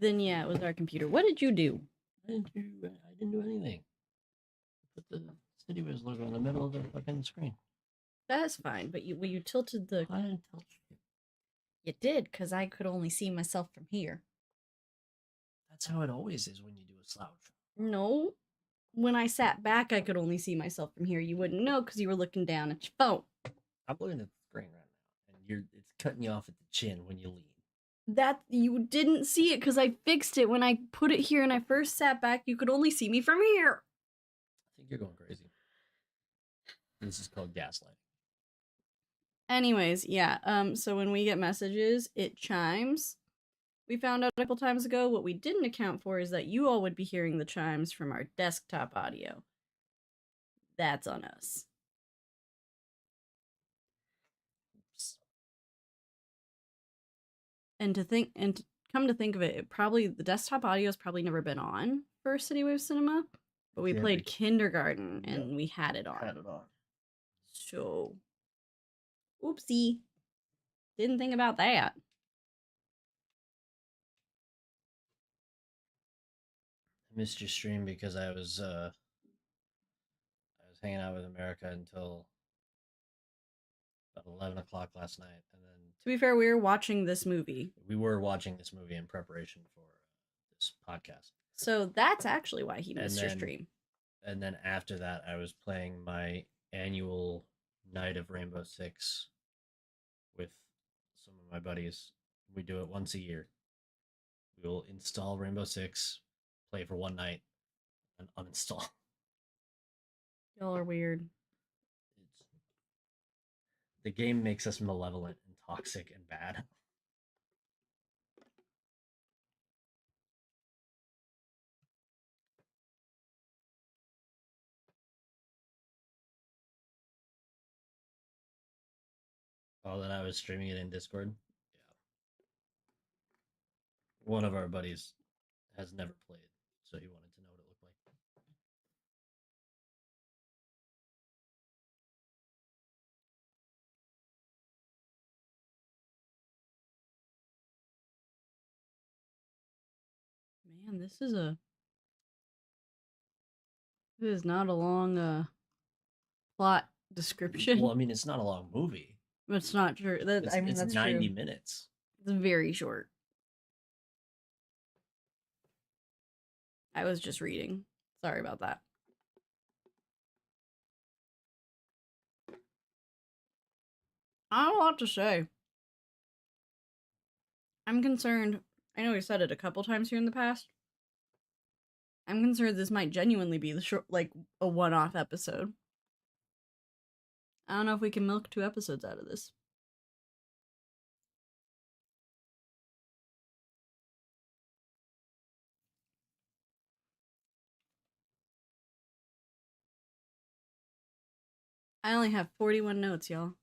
Then yeah, it was our computer. What did you do? I didn't do anything. Put the CityWaves logo in the middle of the fucking screen. That's fine, but you tilted the. I didn't tell you. You did, because I could only see myself from here. That's how it always is when you do a slouch. No. When I sat back, I could only see myself from here. You wouldn't know because you were looking down at your phone. I'm looking at the screen right now, and it's cutting you off at the chin when you lean. That you didn't see it because I fixed it when I put it here and I first sat back. You could only see me from here. I think you're going crazy. This is called gaslighting. Anyways, yeah. So when we get messages, it chimes. We found out a couple times ago what we didn't account for is that you all would be hearing the chimes from our desktop audio. That's on us. And to come to think of it, the desktop audio has probably never been on for CityWavesCinema, but we played Kindergarten and we had it on. So, oopsie, didn't think about that. I missed your stream because I was hanging out with America until about 11 o'clock last night, and then. To be fair, we were watching this movie. We were watching this movie in preparation for this podcast. So that's actually why he missed your stream. And then after that, I was playing my annual night of Rainbow Six with some of my buddies. We do it once a year. We will install Rainbow Six, play for one night, and uninstall. Y'all are weird. The game makes us malevolent and toxic and bad. Oh, then I was streaming it in Discord. Yeah. One of our buddies has never played, so he wanted to know what it looked like. Man, this is not a long plot description. Well, I mean, it's not a long movie. It's not true. It's 90 true. minutes. It's very short. I was just reading. Sorry about that. I don't know what to say. I'm concerned. I know we said it a couple times here in the past. I'm concerned this might genuinely be a one-off episode. I don't know if we can milk 2 episodes out of this. I only have 41 notes, y'all.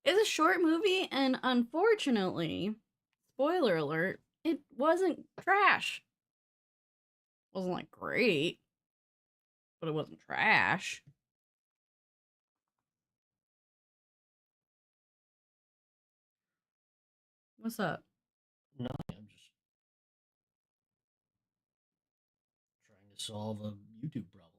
It's a short movie, and unfortunately, spoiler alert, it wasn't trash. It wasn't like great, but it wasn't trash. What's up? Nothing. I'm just trying to solve a YouTube problem.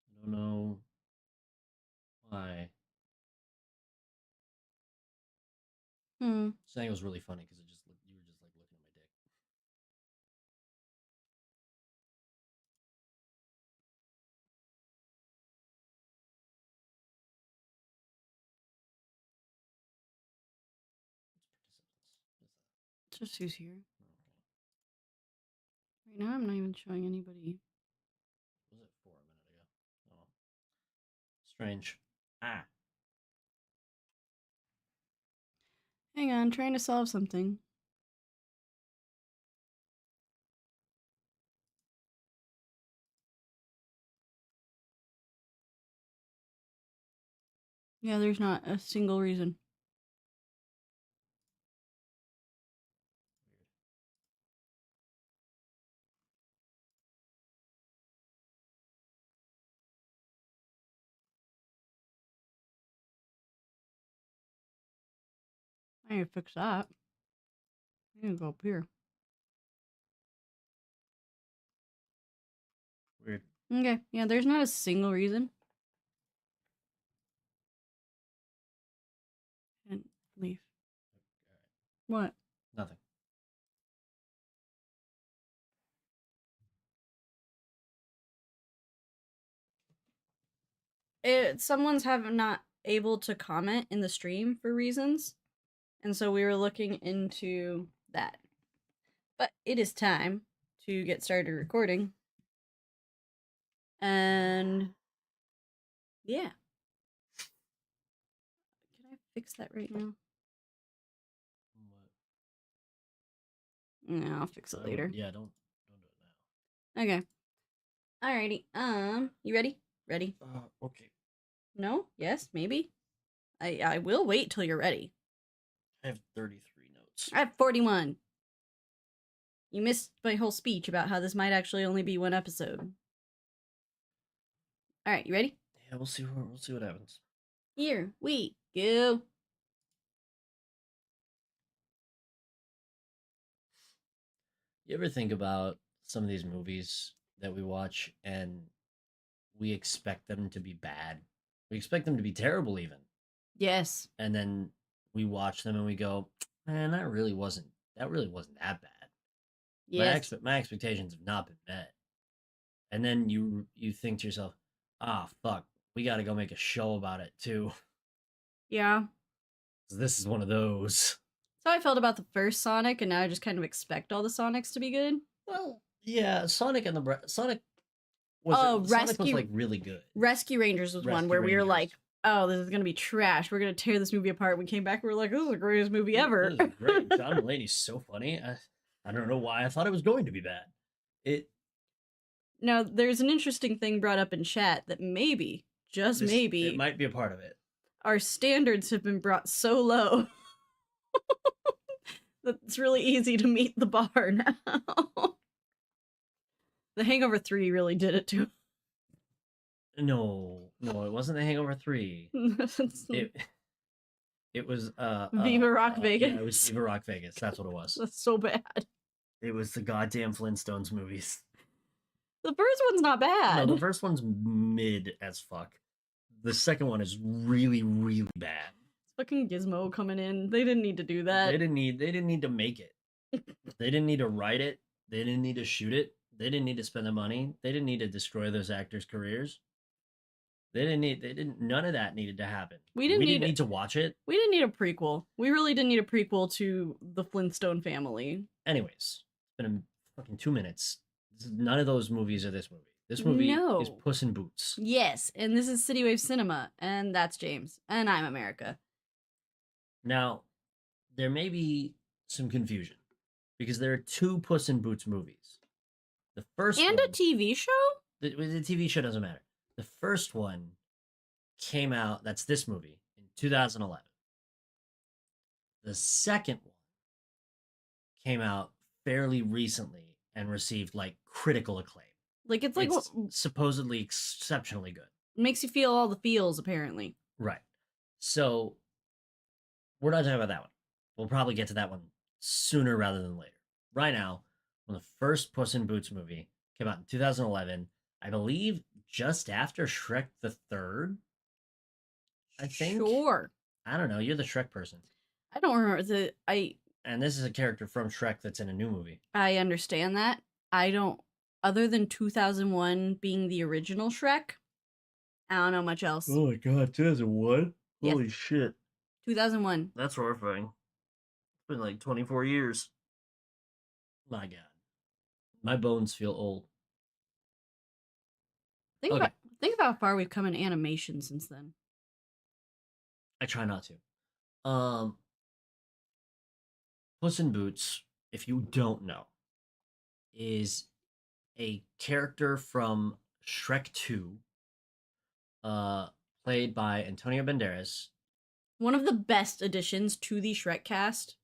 I don't know why. Saying it was really funny because you were just like looking at my dick. Just who's here. Right now, I'm not even showing anybody. Was it 4 a minute ago? Oh, strange. Ah. Hang on, trying to solve something. Yeah, there's not a single reason. I need to fix that. I need to go up here. Weird. Okay, yeah, there's not a single reason. And leave. What? Nothing. Someone's not able to comment in the stream for reasons, and so we were looking into that. But it is time to get started recording. And yeah. Can I fix that right now? What? No, I'll fix it later. Yeah, don't do it now. Okay. Alrighty. You ready? Ready? Okay. No? Yes? Maybe? I will wait till you're ready. I have 33 notes. I have 41. You missed my whole speech about how this might actually only be one episode. Alright, you ready? Yeah, we'll see what happens. Here we go. You ever think about some of these movies that we watch and we expect them to be bad? We expect them to be terrible even. Yes. And then we watch them and we go, man, that really wasn't that bad. Yes. My expectations have not been met. And then you think to yourself, ah, fuck, we got to go make a show about it too. Yeah. This is one of those. That's how I felt about the first Sonic, and now I just kind of expect all the Sonics to be good. Well, yeah, Sonic was Sonic was like really good. Rescue Rangers was one where we were like, oh, this is gonna be trash. We're gonna tear this movie apart. We came back, we were like, this is the greatest movie ever. This is great. John Mulaney's so funny. I don't know why I thought it was going to be bad. Now, there's an interesting thing brought up in chat that maybe, just maybe, it might be a part of it. Our standards have been brought so low that it's really easy to meet the bar now. The Hangover 3 really did it to. No, it wasn't The Hangover 3. It was Viva Rock Vegas. Yeah, it was Viva Rock Vegas. That's what it was. That's so bad. It was the goddamn Flintstones movies. The first one's not bad. No, the first one's mid as fuck. The second one is really, really bad. It's fucking Gizmo coming in. They didn't need to do that. They didn't need to make it. They didn't need to write it. They didn't need to shoot it. They didn't need to spend the money. They didn't need to destroy those actors' careers. None of that needed to happen. We didn't need to watch it. We didn't need a prequel. We really didn't need a prequel to the Flintstone family. Anyways, it's been fucking 2 minutes. None of those movies are this movie. This movie is Puss in Boots. Yes, and this is CityWavesCinema, and that's James, and I'm America. Now, there may be some confusion because there are 2 Puss in Boots movies. The first and a TV show? The TV show doesn't matter. The first one came out, that's this movie, in 2011. The second one came out fairly recently and received like critical acclaim. Like it's supposedly exceptionally good. Makes you feel all the feels, apparently. Right. So we're not talking about that one. We'll probably get to that one sooner rather than later. Right now, when the first Puss in Boots movie came out in 2011, I believe just after Shrek the Third. I think. Sure. I don't know. You're the Shrek person. I don't remember And this is a character from Shrek that's in a new movie. I understand that. I don't. Other than 2001 being the original Shrek, I don't know much else. Oh my god, 2001? Yes. Holy shit. 2001. That's horrifying. It's been like 24 years. My god. My bones feel old. Think about how far we've come in animation since then. I try not to. Puss in Boots, if you don't know, is a character from Shrek 2, played by Antonio Banderas. One of the best additions to the Shrek cast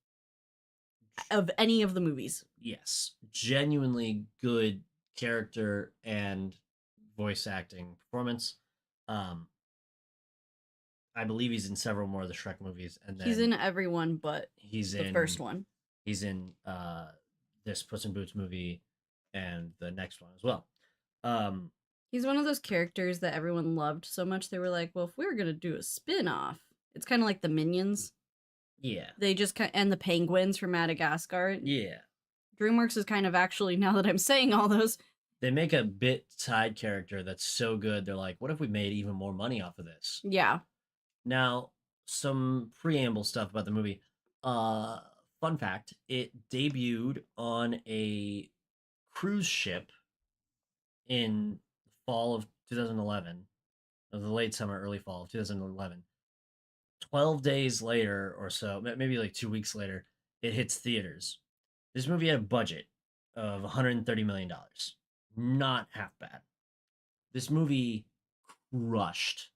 of any of the movies. Yes. Genuinely good character and voice acting performance. I believe he's in several more of the Shrek movies, and He's then in everyone but he's the in first one. he's in this Puss in Boots movie and the next one as well. Um, He's one of those characters that everyone loved so much they were like, well, if we were gonna do a spin-off, it's kind of like the Minions. yeah, They just and the penguins from Madagascar. yeah. DreamWorks is kind of actually, now that I'm saying all those, They make a bit side character that's so good. They're like, what if we made even more money off of this? yeah. Now, some preamble stuff about the movie. Uh, Fun fact: it debuted on a cruise ship in fall of 2011, of the late summer, early fall of 2011. 12 days later or so, maybe like 2 weeks later, it hits theaters. This movie had a budget of $130 million. Not half bad. This movie crushed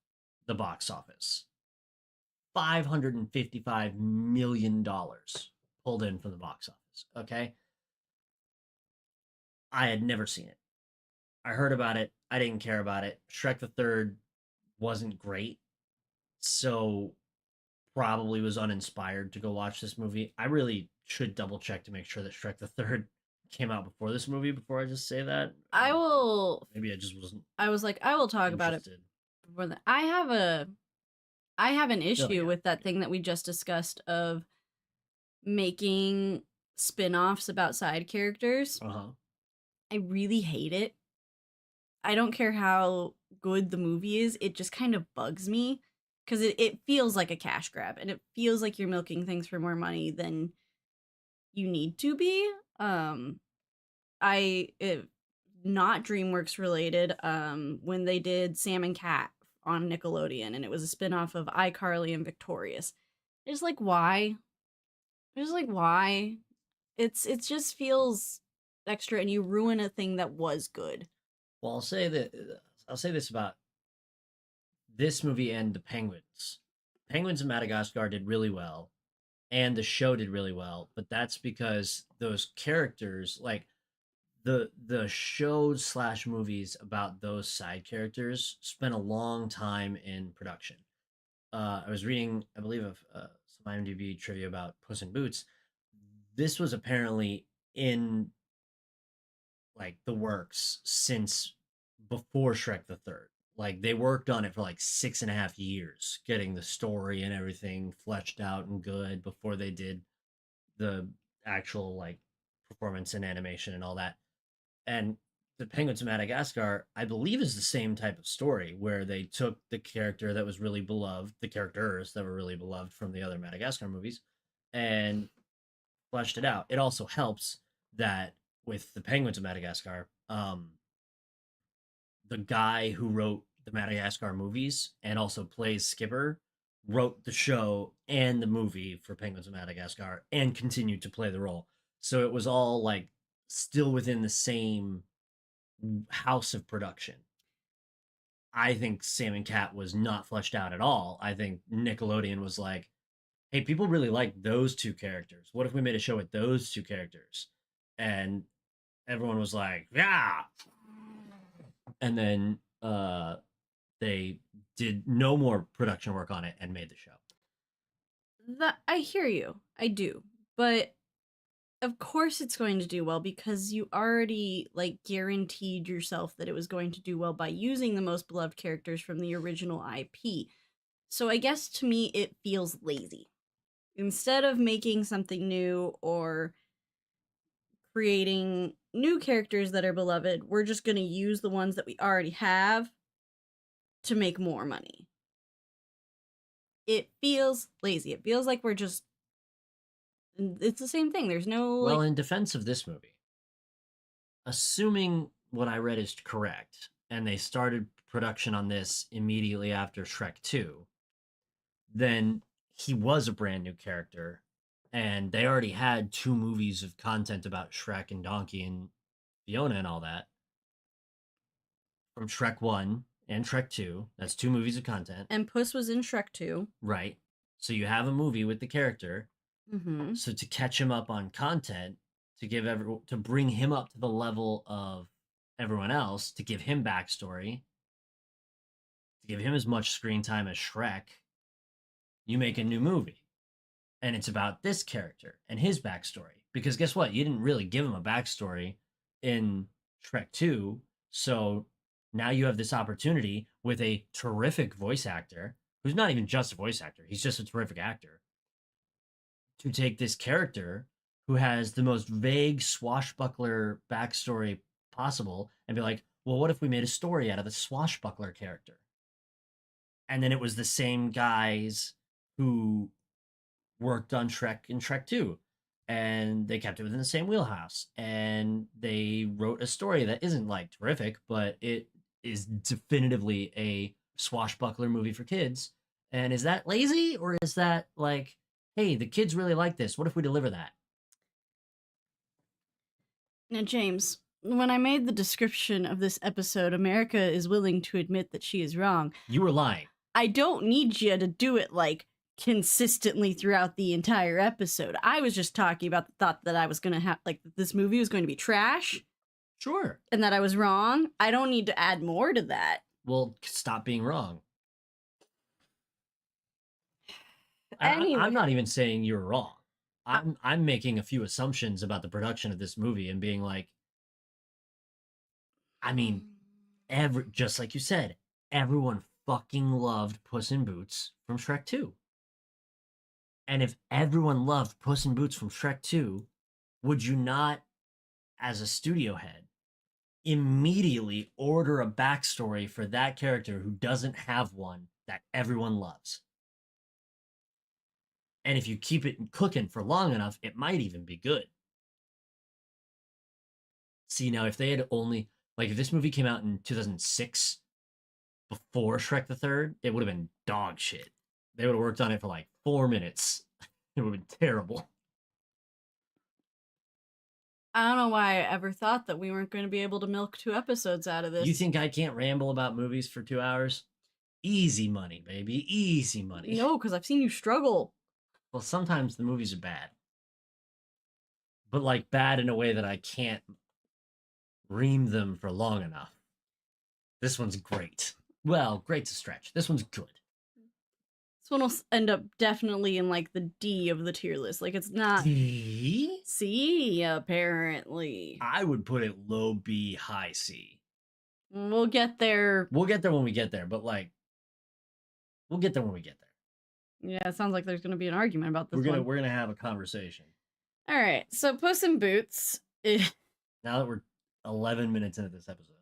the box office. $555 million pulled in from the box office. Okay. I had never seen it. I heard about it. I didn't care about it. Shrek the Third wasn't great. So probably was uninspired to go watch this movie. I really should double check to make sure that Shrek the Third came out before this movie before I just say that. I will. Maybe I just wasn't I was like, I will talk about it interested. before that. I have an issue yeah. with that thing that we just discussed of making spin-offs about side characters. Uh-huh. I really hate it. I don't care how good the movie is, it just kind of bugs me because it feels like a cash grab and it feels like you're milking things for more money than you need to be. Not DreamWorks related, when they did Sam and Cat on Nickelodeon and it was a spin-off of iCarly and Victorious. It's like why? It's like why? It just feels extra and you ruin a thing that was good. Well, I'll say this about this movie and the Penguins. Penguins of Madagascar did really well, and the show did really well, but that's because those characters, like the shows slash movies about those side characters, spent a long time in production. I was reading, I believe, of some IMDb trivia about Puss in Boots. This was apparently in like the works since before Shrek the Third. Like they worked on it for like 6.5 years, getting the story and everything fleshed out and good before they did the actual like performance and animation and all that. And the Penguins of Madagascar, I believe, is the same type of story where they took the character that was really beloved, the characters that were really beloved from the other Madagascar movies, and fleshed it out. It also helps that with the Penguins of Madagascar, the guy who wrote the Madagascar movies and also plays Skipper wrote the show and the movie for Penguins of Madagascar and continued to play the role. So it was all like still within the same house of production. I think Sam and Cat was not fleshed out at all. I think Nickelodeon was like, hey, people really like those two characters. What if we made a show with those two characters? And everyone was like, yeah. And then they did no more production work on it and made the show. That I hear you. I do. But of course it's going to do well because you already like guaranteed yourself that it was going to do well by using the most beloved characters from the original IP. So I guess to me it feels lazy. Instead of making something new or creating new characters that are beloved, we're just going to use the ones that we already have to make more money. It feels lazy. It feels like we're just it's the same thing. There's no Well, in defense of this movie, assuming what I read is correct, and they started production on this immediately after Shrek 2, then he was a brand new character, and they already had 2 movies of content about Shrek and Donkey and Fiona and all that from Shrek 1 and Shrek 2. That's 2 movies of content. and Puss was in Shrek 2. Right. So you have a movie with the character. Mm-hmm. So to catch him up on content, to bring him up to the level of everyone else, to give him backstory, to give him as much screen time as Shrek, you make a new movie and it's about this character and his backstory. Because guess what? You didn't really give him a backstory in Shrek 2. So now you have this opportunity with a terrific voice actor who's not even just a voice actor, he's just a terrific actor to take this character who has the most vague swashbuckler backstory possible and be like, well, what if we made a story out of the swashbuckler character? And then it was the same guys who worked on Shrek and Shrek 2. And they kept it within the same wheelhouse. And they wrote a story that isn't like terrific, but it is definitively a swashbuckler movie for kids. And is that lazy or is that like, hey, the kids really like this? What if we deliver that? Now, James, when I made the description of this episode, America is willing to admit that she is wrong. You were lying. I don't need you to do it like consistently throughout the entire episode. I was just talking about the thought that I was going to have, like, this movie was going to be trash. Sure. And that I was wrong. I don't need to add more to that. Well, stop being wrong. Anyway. I'm not even saying you're wrong. I'm making a few assumptions about the production of this movie and being like, I mean, just like you said, everyone fucking loved Puss in Boots from Shrek 2. And if everyone loved Puss in Boots from Shrek 2, would you not, as a studio head, immediately order a backstory for that character who doesn't have one that everyone loves? And if you keep it cooking for long enough, it might even be good. See, now, if they had only, like, if this movie came out in 2006, before Shrek the Third, it would have been dog shit. They would have worked on it for like 4 minutes. It would have been terrible. I don't know why I ever thought that we weren't going to be able to milk 2 episodes out of this. You think I can't ramble about movies for 2 hours? Easy money, baby. Easy money. No, because I've seen you struggle. Well, sometimes the movies are bad. But like bad in a way that I can't ream them for long enough. This one's great. Well, great's a stretch. This one's good. This one will end up definitely in like the D of the tier list. Like, it's not D? C, apparently. I would put it low B, high C. We'll get there. We'll get there when we get there, but like, we'll get there when we get there. Yeah, it sounds like there's going to be an argument about this one. We're gonna have a conversation. All right, so Puss in Boots. Now that we're 11 minutes into this episode,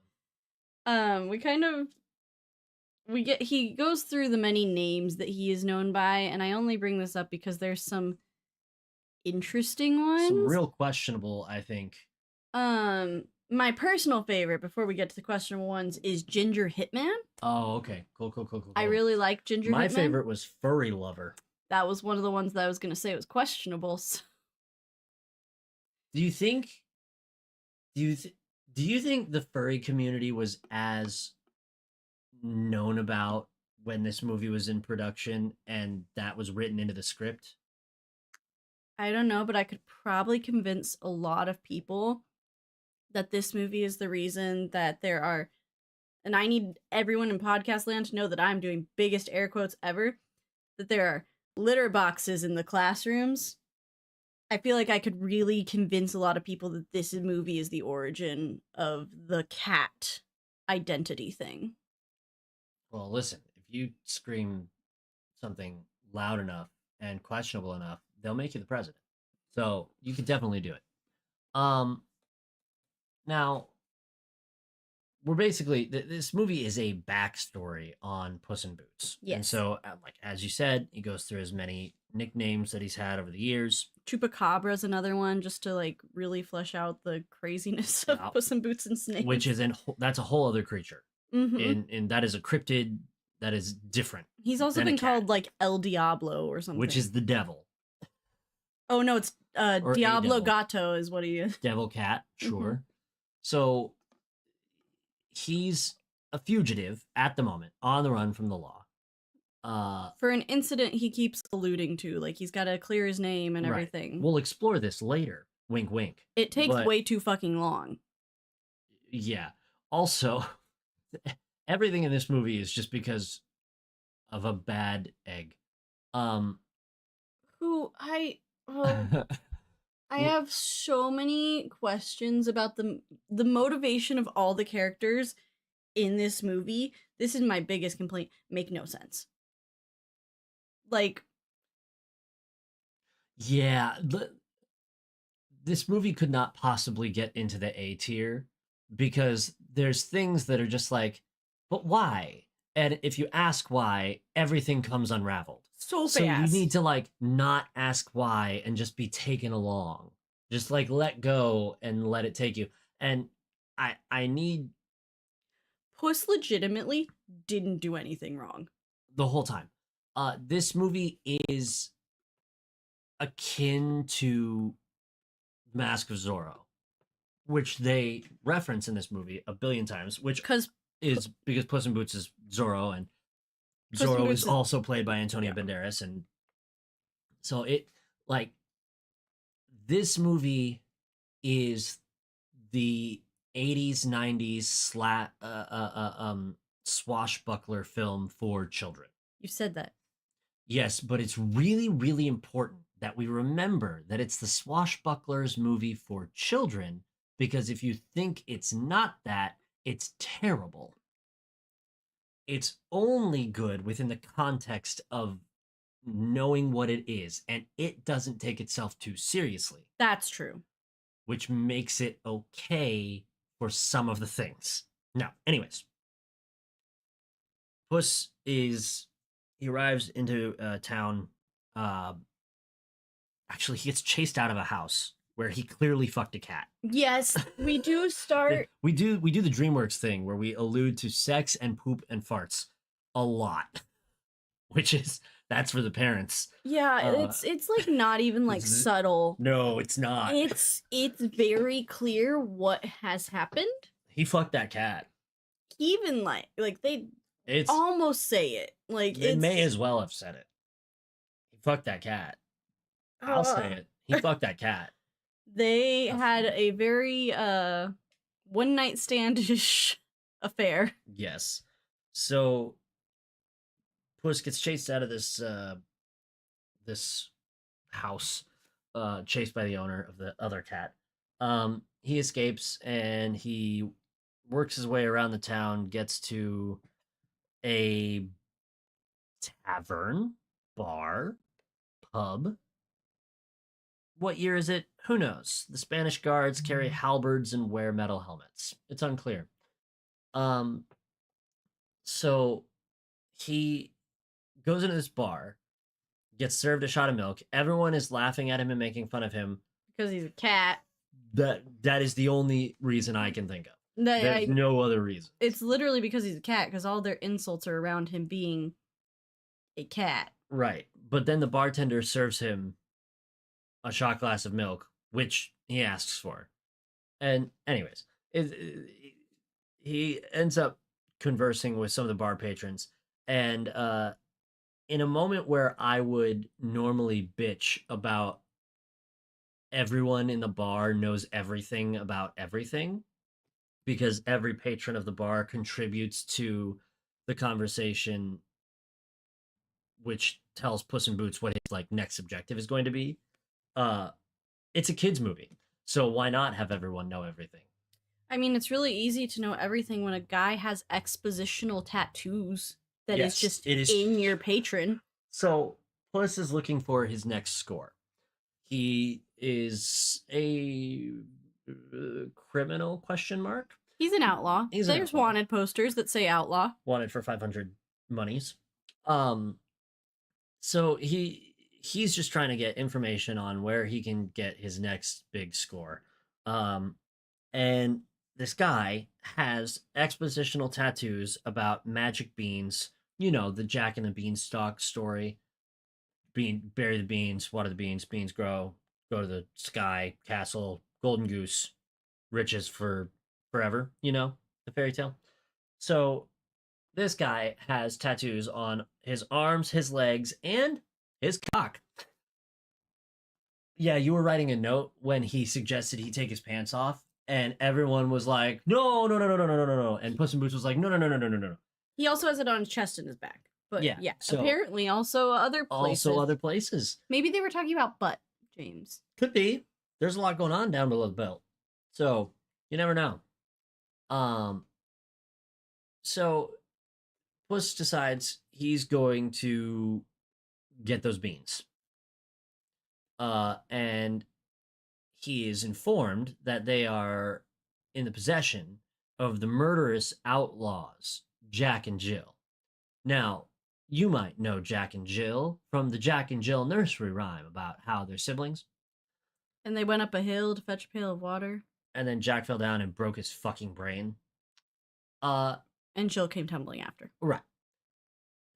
he goes through the many names that he is known by, and I only bring this up because there's some interesting ones. some real questionable, I think. My personal favorite, before we get to the questionable ones, is Ginger Hitman. Oh, okay, cool. I really like Ginger Hitman. My favorite was Furry Lover. That was one of the ones that I was gonna say was questionable. So. Do you think the furry community was as known about when this movie was in production and that was written into the script? I don't know, but I could probably convince a lot of people that this movie is the reason that there are, and I need everyone in podcast land to know that I'm doing biggest air quotes ever, that there are litter boxes in the classrooms. I feel like I could really convince a lot of people that this movie is the origin of the cat identity thing. Well, listen, if you scream something loud enough and questionable enough, they'll make you the president. So you could definitely do it. Now, we're basically, this movie is a backstory on Puss in Boots. Yes. And so, like, as you said, he goes through as many nicknames that he's had over the years. Chupacabra's another one, just to like really flesh out the craziness of Puss in Boots and Snakes. Which is that's a whole other creature. Mm-hmm. And that is a cryptid that is different. He's also been called like El Diablo or something. Which is the devil. Oh no, it's Diablo Gato is what he is. Devil cat, sure. Mm-hmm. So he's a fugitive at the moment, on the run from the law. For an incident he keeps alluding to, like he's got to clear his name and everything. We'll explore this later. Wink, wink. It takes way too fucking long. Yeah. Also, everything in this movie is just because of a bad egg. Um, Who I have so many questions about the motivation of all the characters in this movie. This is my biggest complaint. Make no sense. Like, yeah, this movie could not possibly get into the A tier because there's things that are just like, but why? And if you ask why, everything comes unraveled. so So you fast. need to like not ask why and just be taken along. Just like let go and let it take you. And I need Puss legitimately didn't do anything wrong. the whole time. This movie is akin to Mask of Zorro, which they reference in this movie a billion times, which Because is because Puss in Boots is Zorro, and Puss in Zorro Boots is is- also played by Antonio yeah. Banderas, and so it like this movie is the 80s 90s swashbuckler film for children. You said that. Yes, but it's really, really important that we remember that it's the swashbucklers movie for children, because if you think it's not that, it's terrible. It's only good within the context of knowing what it is, and it doesn't take itself too seriously, That's true. which makes it okay for some of the things. Now, anyways, Puss is he arrives into town. Uh, Actually, he gets chased out of a house where he clearly fucked a cat. Yes, we do start. We do the DreamWorks thing where we allude to sex and poop and farts a lot, which is that's for the parents. Yeah, it's like not even like it's- subtle. No, it's not. It's very clear what has happened. He fucked that cat. Even like they It's almost say it. Like they it's may as well have said it. He fucked that cat. I'll say it. He fucked that cat. They had a very one night standish affair. Yes. So Puss gets chased out of this house, chased by the owner of the other cat. He escapes and he works his way around the town, gets to a tavern, bar, pub. What year is it? Who knows? The Spanish guards carry halberds and wear metal helmets. It's unclear. So he goes into this bar, gets served a shot of milk. Everyone is laughing at him and making fun of him. Because he's a cat. That is the only reason I can think of. There's I, no other reason. it's literally because he's a cat, because all their insults are around him being a cat. Right. But then the bartender serves him a shot glass of milk, which he asks for. And anyways, he ends up conversing with some of the bar patrons. And in a moment where I would normally bitch about everyone in the bar knows everything about everything, because every patron of the bar contributes to the conversation, which tells Puss in Boots what his like next objective is going to be. It's a kids movie, so why not have everyone know everything? I mean, it's really easy to know everything when a guy has expositional tattoos that is Yes, just it is. in your patron. So Puss is looking for his next score. He is a criminal question mark. He's an outlaw. He's an There's outlaw. wanted posters that say outlaw. Wanted for 500 monies. So he's just trying to get information on where he can get his next big score. And this guy has expositional tattoos about magic beans. You know, the Jack and the Beanstalk story. Bury the beans, water the beans, beans grow, go to the sky, castle, golden goose, riches for forever, you know, the fairy tale. So this guy has tattoos on his arms, his legs, and his cock. Yeah, you were writing a note when he suggested he take his pants off, and everyone was like, no, no, no, no, no, no, no, no. And Puss in Boots was like, no, no, no, no, no, no, no. He also has it on his chest and his back. But Yeah, yeah, so- apparently also other places. Also other places. Maybe they were talking about butt, James. Could be. There's a lot going on down below the belt. So you never know. So Puss decides he's going to get those beans. And he is informed that they are in the possession of the murderous outlaws, Jack and Jill. Now, you might know Jack and Jill from the Jack and Jill nursery rhyme about how they're siblings. And they went up a hill to fetch a pail of water. And then Jack fell down and broke his fucking brain. And Jill came tumbling after. Right.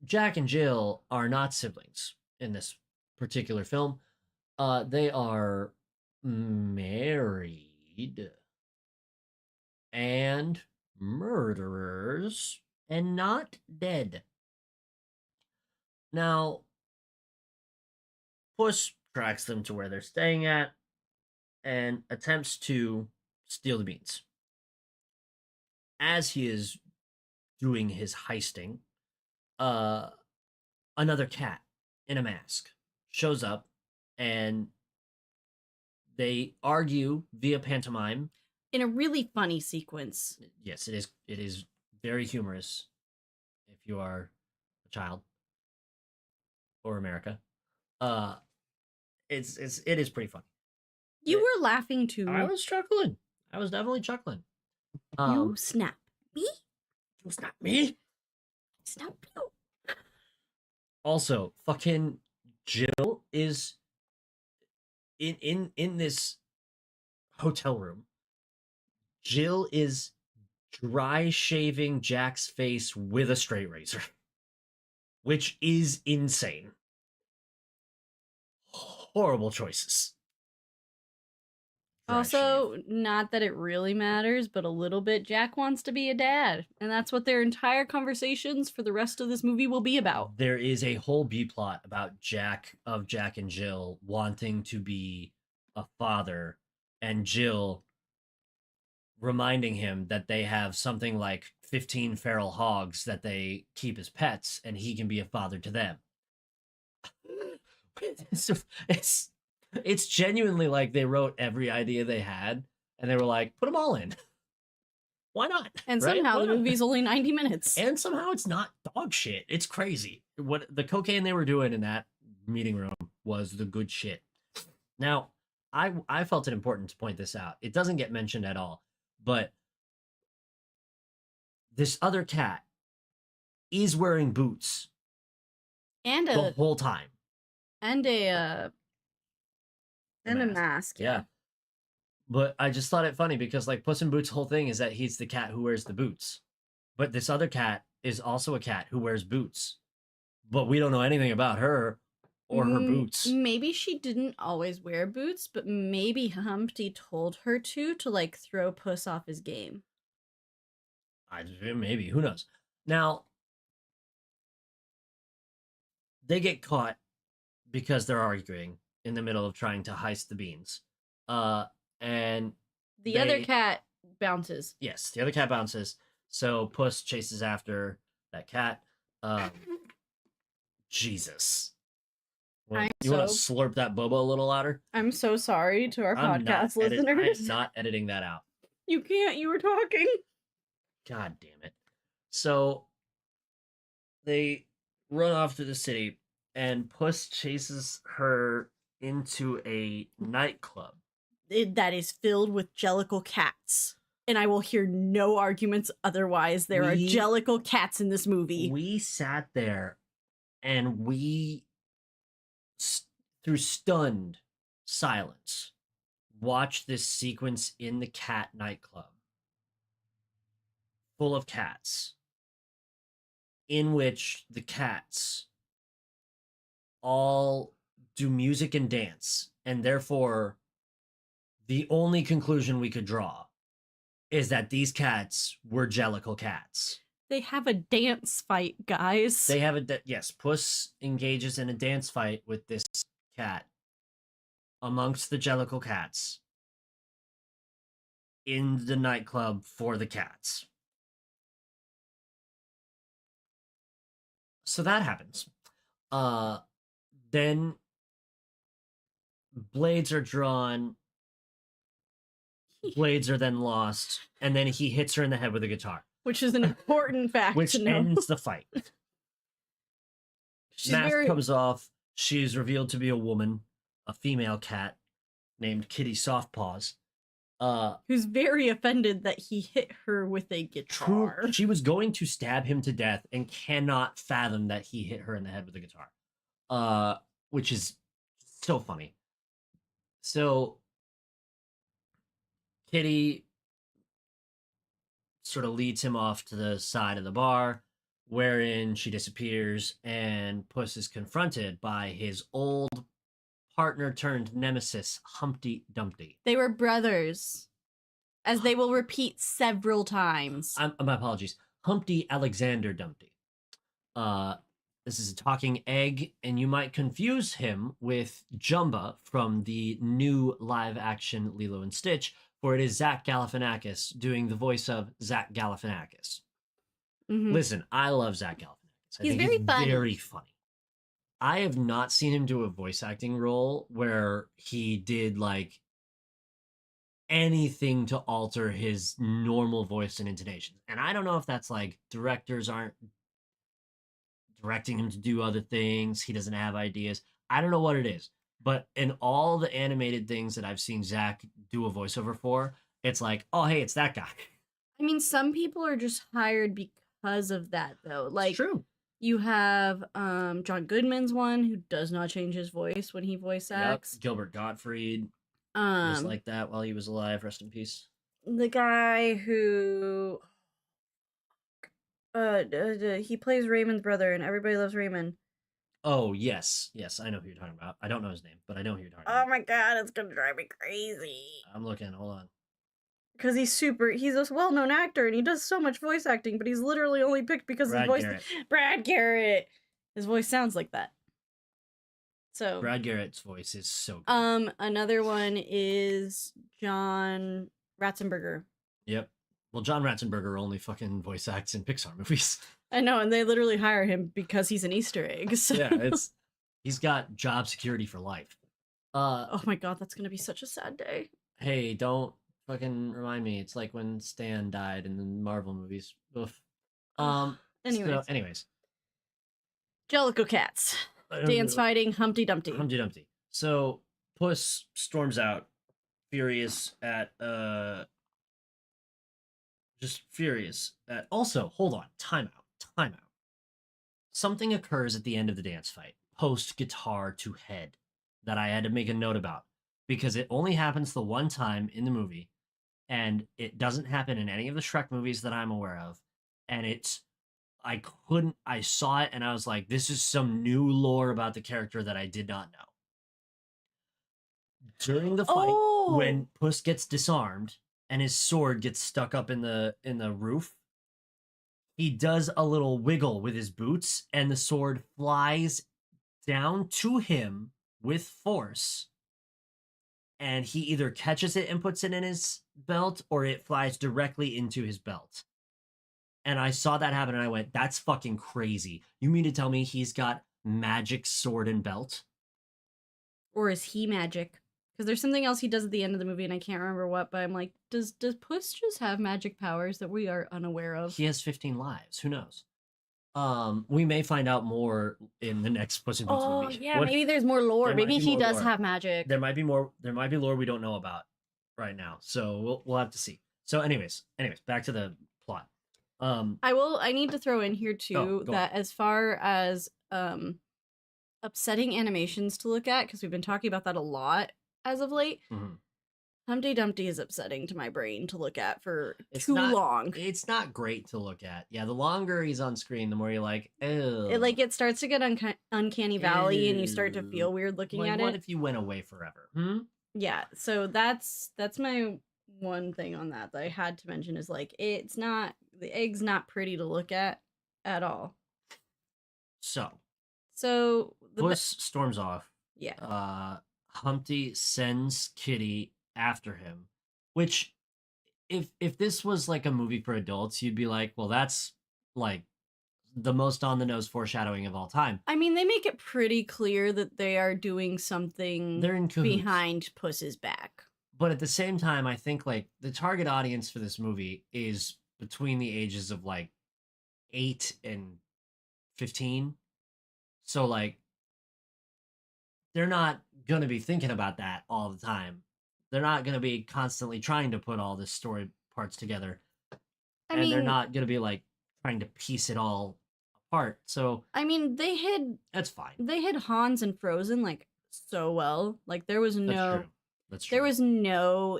Jack and Jill are not siblings in this particular film. They are married and murderers and not dead. Now, Puss tracks them to where they're staying at and attempts to steal the beans. As he is doing his heisting, another cat in a mask shows up and they argue via pantomime. In a really funny sequence. Yes, it is. It is very humorous if you are a child or America. It is pretty funny. You were laughing too. I was chuckling. I was definitely chuckling. You snap me? You snap me? Snap you. Also, fucking Jill is in this hotel room. Jill is dry shaving Jack's face with a straight razor, which is insane. Horrible choices. Also, not that it really matters, but a little bit, Jack wants to be a dad. And that's what their entire conversations for the rest of this movie will be about. There is a whole B plot about Jack and Jill wanting to be a father, and Jill reminding him that they have something like 15 feral hogs that they keep as pets, and he can be a father to them. It's genuinely like they wrote every idea they had and they were like, put them all in. Why not? And somehow the movie's only 90 minutes. And somehow it's not dog shit. It's crazy. What the cocaine they were doing in that meeting room was the good shit. Now, I felt it important to point this out. It doesn't get mentioned at all, but this other cat is wearing boots And the whole time. And a mask. Yeah. But I just thought it funny because like Puss in Boots' whole thing is that he's the cat who wears the boots. But this other cat is also a cat who wears boots. But we don't know anything about her or her boots. Maybe she didn't always wear boots, but maybe Humpty told her to like throw Puss off his game. Maybe, who knows? Now, they get caught because they're arguing in the middle of trying to heist the beans. And the other cat bounces. Yes, the other cat bounces. So Puss chases after that cat. Jesus. Well, you want to slurp that boba a little louder? I'm so sorry to our podcast listeners. I'm not editing that out. You can't. You were talking. God damn it. So they run off to the city, and Puss chases her into a nightclub. That is filled with jellicle cats. And I will hear no arguments otherwise. There are jellicle cats in this movie. We sat there and we, through stunned silence, watched this sequence in the cat nightclub full of cats, in which the cats all do music and dance, and therefore the only conclusion we could draw is that these cats were jellicle cats. They have a dance fight, guys. They have yes, Puss engages in a dance fight with this cat amongst the jellicle cats in the nightclub for the cats. So that happens. Then blades are drawn, blades are then lost, and then he hits her in the head with a guitar, which is an important fact which to know. ends the fight. She's Mask very comes off. She's revealed to be a woman, a female cat named Kitty Softpaws. Who's very offended that he hit her with a guitar. True, she was going to stab him to death and cannot fathom that he hit her in the head with a guitar. Which is so funny. So Kitty sort of leads him off to the side of the bar, wherein she disappears, and Puss is confronted by his old partner turned nemesis, Humpty Dumpty. They were brothers, as they will repeat several times. My apologies. Humpty Alexander Dumpty. This is a talking egg, and you might confuse him with Jumba from the new live-action Lilo and Stitch, for it is Zach Galifianakis doing the voice of Zach Galifianakis. Mm-hmm. Listen, I love Zach Galifianakis. He's very funny. Very funny. I have not seen him do a voice acting role where he did like anything to alter his normal voice and intonation. And I don't know if that's like directors aren't directing him to do other things. He doesn't have ideas. I don't know what it is. But in all the animated things that I've seen Zach do a voiceover for, it's like, oh, hey, it's that guy. I mean, some people are just hired because of that, though. Like, It's true. You have John Goodman's one who does not change his voice when he voice acts. Yep. Gilbert Gottfried was like that while he was alive. Rest in peace. The guy who he plays Raymond's brother, and everybody loves Raymond. Oh yes, I know who you're talking about. I don't know his name, but I know who you're talking Oh about. my god, it's gonna drive me crazy. I'm looking. Hold on. Because he's a well-known actor, and he does so much voice acting, but he's literally only picked because his voice. Brad Garrett. His voice sounds like that. So Brad Garrett's voice is so good. Another one is John Ratzenberger. Yep. Well, John Ratzenberger only fucking voice acts in Pixar movies. I know, and they literally hire him because he's an Easter egg. So. Yeah, he's got job security for life. Oh my god, that's gonna be such a sad day. Hey, don't fucking remind me. It's like when Stan died in the Marvel movies. Oof. Anyways. Jellicle Cats. Dance fighting Humpty Dumpty. Humpty Dumpty. So Puss storms out, furious at just furious at also, hold on, time out. Something occurs at the end of the dance fight, post guitar to head, that I had to make a note about. Because it only happens the one time in the movie, and it doesn't happen in any of the Shrek movies that I'm aware of. And I saw it and I was like, this is some new lore about the character that I did not know. During the fight, when Puss gets disarmed and his sword gets stuck up in the roof, he does a little wiggle with his boots and the sword flies down to him with force. And he either catches it and puts it in his belt, or it flies directly into his belt. And I saw that happen and I went, that's fucking crazy. You mean to tell me he's got magic sword and belt? Or is he magic? Because there's something else he does at the end of the movie and I can't remember what, but I'm like, does Puss just have magic powers that we are unaware of? He has 15 lives. Who knows? We may find out more in the next Puss in Boots movie. Yeah, maybe there's more lore. Maybe he does have magic. There might be more. There might be lore we don't know about right now. So we'll have to see. So anyways, back to the plot. I need to throw in here too that as far as upsetting animations to look at, because we've been talking about that a lot as of late. Mm-hmm. Humpty Dumpty is upsetting to my brain to look at for too long. It's not great to look at. Yeah, the longer he's on screen, the more you're like, ew. It starts to get uncanny valley, and you start to feel weird looking at it. What if you went away forever? Yeah, so that's my one thing on that I had to mention is like the egg's not pretty to look at all. So Puss storms off. Yeah. Humpty sends Kitty after him, which if this was like a movie for adults, you'd be like, well, that's like the most on the nose foreshadowing of all time. I mean, they make it pretty clear that they are doing something They're in cahoots. behind Puss's back. But at the same time, I think like the target audience for this movie is between the ages of like 8 and 15. So like they're not going to be thinking about that all the time. They're not going to be constantly trying to put all the story parts together. They're not going to be like trying to piece it all apart. So I mean, that's fine. They hid Hans and Frozen like so well. Like there was no That's true. There was no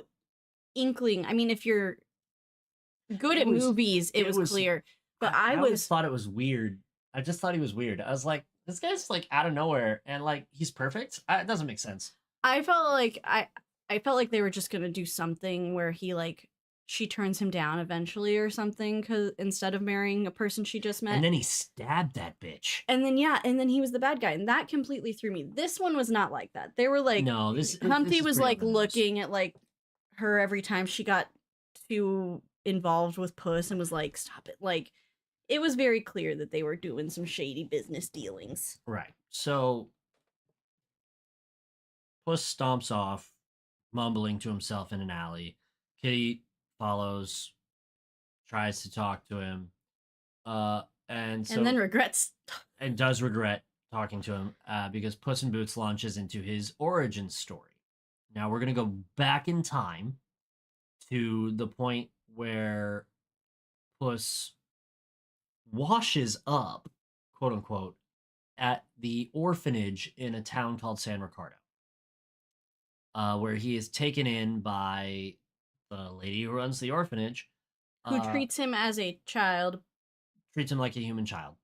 inkling. I mean, if you're good at movies, it was clear. But I always thought it was weird. I just thought he was weird. I was like, this guy's like out of nowhere and like he's perfect. It doesn't make sense. I felt like they were just gonna do something where she turns him down eventually or something, because instead of marrying a person she just met. And then he stabbed that bitch. And then he was the bad guy, and that completely threw me. This one was not like that. They were like, no, Humpty was like looking at like her every time she got too involved with Puss and was like, stop it. Like, it was very clear that they were doing some shady business dealings. Right. So Puss stomps off, mumbling to himself in an alley. Kitty follows, tries to talk to him, and then regrets. And does regret talking to him because Puss in Boots launches into his origin story. Now we're going to go back in time to the point where Puss washes up, quote unquote, at the orphanage in a town called San Ricardo, where he is taken in by the lady who runs the orphanage, who treats him as a child, treats him like a human child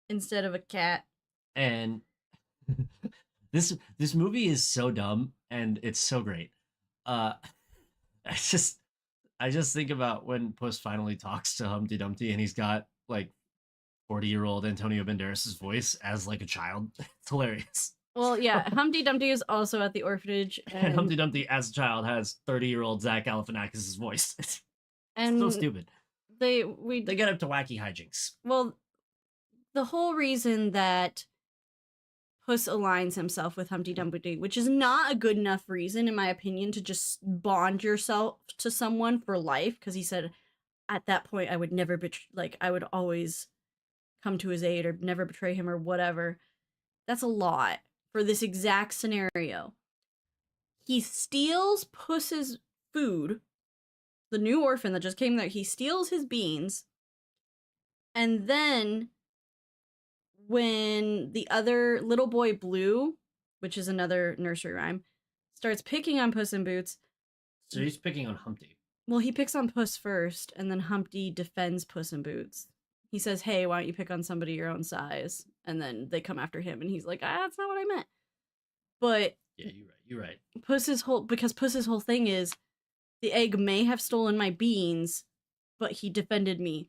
instead of a cat. And this movie is so dumb and it's so great. I just think about when Puss finally talks to Humpty Dumpty and he's got like 40-year-old Antonio Banderas' voice as like a child. It's hilarious. Well, yeah, Humpty Dumpty is also at the orphanage, and Humpty Dumpty as a child has 30-year-old Zach Galifianakis' voice. It's so stupid. They get up to wacky hijinks. Well, the whole reason that Puss aligns himself with Humpty Dumpty, which is not a good enough reason, in my opinion, to just bond yourself to someone for life, because he said, at that point, I would never I would always come to his aid or never betray him or whatever. That's a lot for this exact scenario. He steals Puss's food, the new orphan that just came there. He steals his beans, and then when the other little boy Blue, which is another nursery rhyme, starts picking on Puss in Boots. So he's picking on Humpty. Well, he picks on Puss first, and then Humpty defends Puss in Boots. He says, hey, why don't you pick on somebody your own size? And then they come after him, and he's like, that's not what I meant. But yeah, you're right. Puss's whole thing is, the egg may have stolen my beans, but he defended me.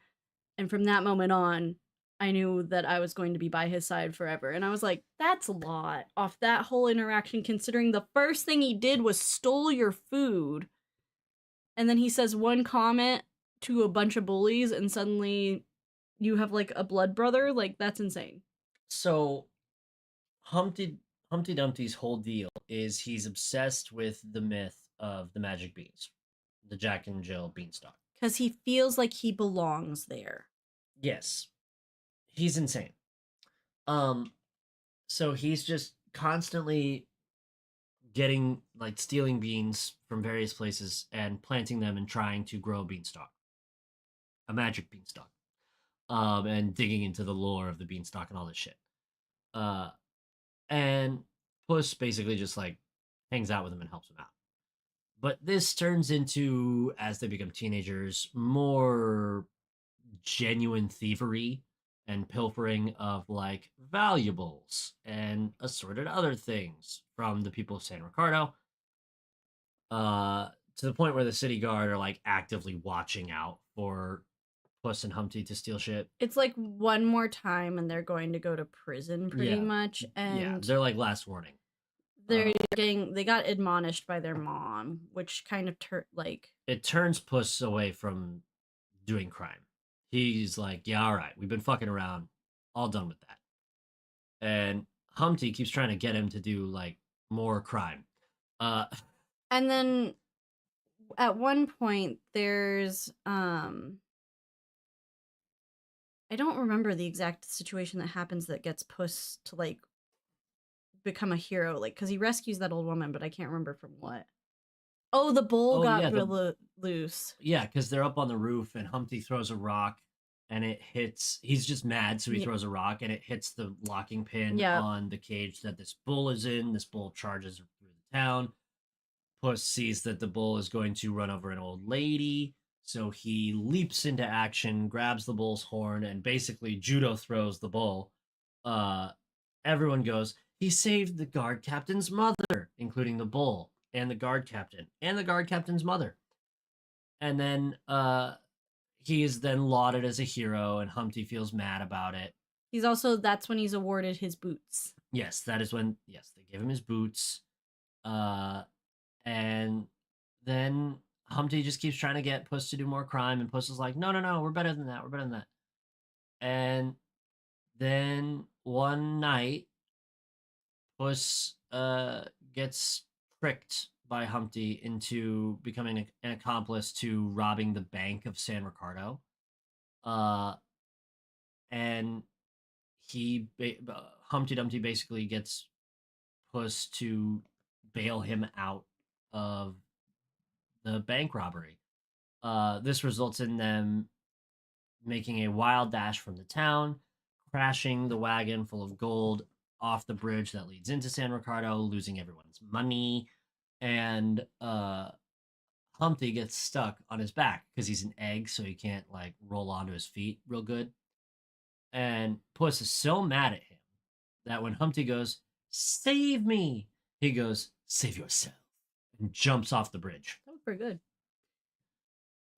And from that moment on, I knew that I was going to be by his side forever. And I was like, that's a lot off that whole interaction, considering the first thing he did was stole your food. And then he says one comment to a bunch of bullies, and suddenly you have like a blood brother. Like, that's insane. So Humpty Dumpty's whole deal is he's obsessed with the myth of the magic beans, the Jack and Jill beanstalk. Because he feels like he belongs there. Yes. He's insane. So he's just constantly stealing beans from various places and planting them and trying to grow a beanstalk. A magic beanstalk. And digging into the lore of the beanstalk and all this shit. And Puss basically just like hangs out with him and helps him out. But this turns into, as they become teenagers, more genuine thievery and pilfering of like valuables and assorted other things from the people of San Ricardo. To the point where the city guard are like actively watching out for Puss and Humpty to steal shit. It's like one more time and they're going to go to prison pretty much. And yeah, they're like last warning. They got admonished by their mom, which kind of it turns Puss away from doing crime. He's like, yeah, all right, we've been fucking around. all done with that. And Humpty keeps trying to get him to do like more crime. And then at one point there's I don't remember the exact situation that happens that gets Puss to like become a hero, like because he rescues that old woman, but I can't remember from what. Oh, the bull Oh, got yeah, loose. yeah, because they're up on the roof and Humpty throws a rock and it hits. He's just mad, so he Yeah. throws a rock and it hits the locking pin Yep. on the cage that this bull is in. This bull charges through the town. Puss sees that the bull is going to run over an old lady, so he leaps into action, grabs the bull's horn, and basically judo throws the bull. Everyone goes, he saved the guard captain's mother, including the bull and the guard captain and the guard captain's mother. And then he is then lauded as a hero, and Humpty feels mad about it. He's also, that's when he's awarded his boots. Yes, that is when, yes, they give him his boots. And then Humpty just keeps trying to get Puss to do more crime, and Puss is like, no, no, no, we're better than that. We're better than that. And then one night, Puss gets tricked by Humpty into becoming an accomplice to robbing the bank of San Ricardo. And Humpty Dumpty basically gets Puss to bail him out of the bank robbery. This results in them making a wild dash from the town, crashing the wagon full of gold off the bridge that leads into San Ricardo, losing everyone's money, and Humpty gets stuck on his back because he's an egg, so he can't like roll onto his feet real good. And Puss is so mad at him that when Humpty goes, "Save me," he goes, "Save yourself," and jumps off the bridge. That was pretty good.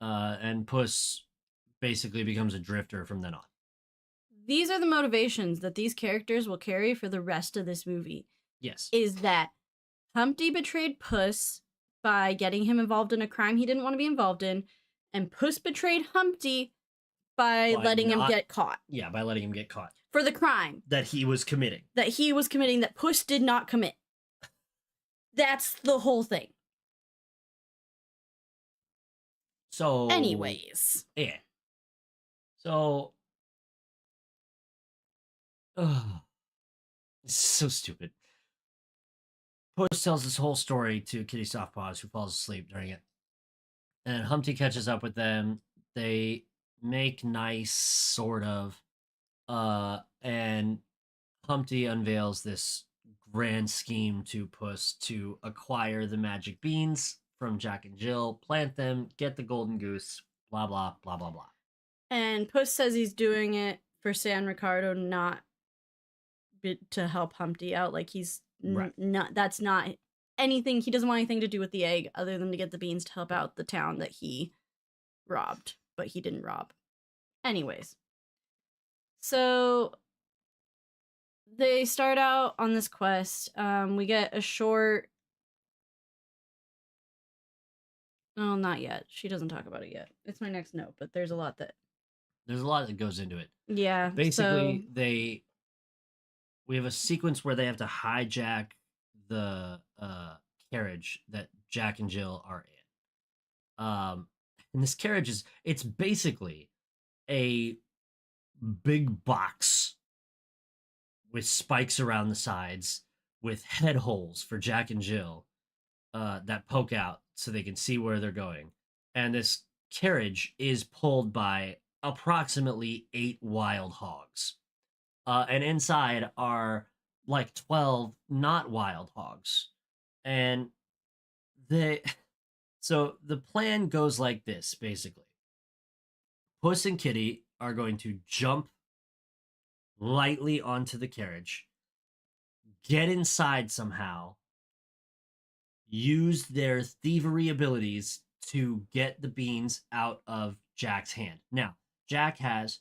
And Puss basically becomes a drifter from then on. These are the motivations that these characters will carry for the rest of this movie. Yes. Is that Humpty betrayed Puss by getting him involved in a crime he didn't want to be involved in, and Puss betrayed Humpty by letting him get caught. Yeah, by letting him get caught. For the crime that he was committing. That Puss did not commit. That's the whole thing. So anyways. Yeah. So it's so stupid. Puss tells this whole story to Kitty Softpaws, who falls asleep during it. And Humpty catches up with them. They make nice, sort of. And Humpty unveils this grand scheme to Puss to acquire the magic beans from Jack and Jill, plant them, get the golden goose, blah, blah, blah, blah, blah. And Puss says he's doing it for San Ricardo, not to help Humpty out. Like he's not, that's not anything. He doesn't want anything to do with the egg other than to get the beans to help out the town that he robbed, but he didn't rob. Anyways. So they start out on this quest. We get a short... Oh, not yet. She doesn't talk about it yet. It's my next note, but there's a lot that goes into it. Yeah. Basically, we have a sequence where they have to hijack the carriage that Jack and Jill are in. And this carriage it's basically a big box with spikes around the sides with head holes for Jack and Jill that poke out so they can see where they're going. And this carriage is pulled by approximately 8 wild hogs. And inside are like 12 not wild hogs. And so the plan goes like this, basically. Puss and Kitty are going to jump lightly onto the carriage, get inside somehow, use their thievery abilities to get the beans out of Jack's hand. Now, Jack has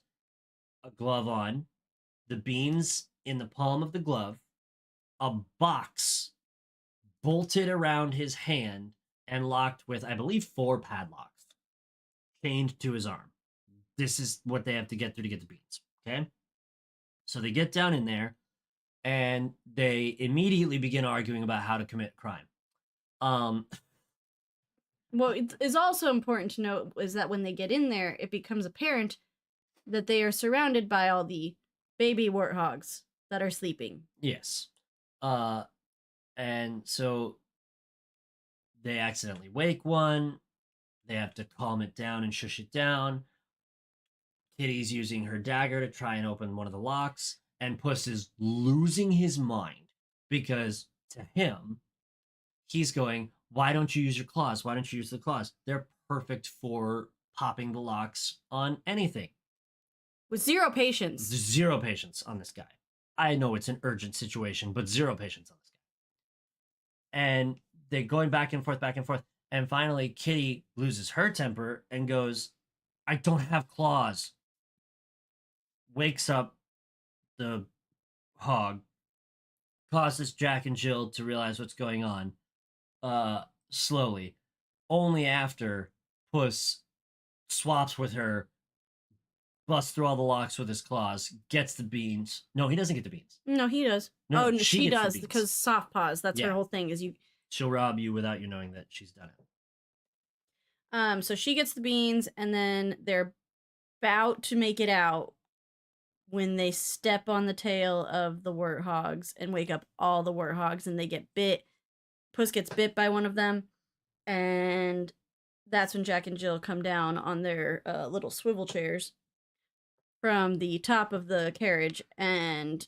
a glove on, the beans in the palm of the glove, a box bolted around his hand and locked with, I believe, 4 padlocks chained to his arm. This is what they have to get through to get the beans, okay? So they get down in there, and they immediately begin arguing about how to commit crime. What is also important to note is that when they get in there, it becomes apparent that they are surrounded by all the baby warthogs that are sleeping. Yes. And so they accidentally wake one. They have to calm it down and shush it down. Kitty's using her dagger to try and open one of the locks, and Puss is losing his mind because to him, he's going, "Why don't you use your claws? Why don't you use the claws? They're perfect for popping the locks on anything." With zero patience. Zero patience on this guy. I know it's an urgent situation, but zero patience on this guy. And they're going back and forth, back and forth. And finally, Kitty loses her temper and goes, "I don't have claws." Wakes up the hog, causes Jack and Jill to realize what's going on slowly. Only after Puss swaps with her, busts through all the locks with his claws, gets the beans. No, he doesn't get the beans. No, he does. No, oh, she she gets the does beans. because soft paws. That's her Yeah. whole thing. Is you. She'll rob you without you knowing that she's done it. So she gets the beans, and then they're about to make it out when they step on the tail of the warthogs and wake up all the warthogs, and they get bit. Puss gets bit by one of them, and that's when Jack and Jill come down on their little swivel chairs from the top of the carriage and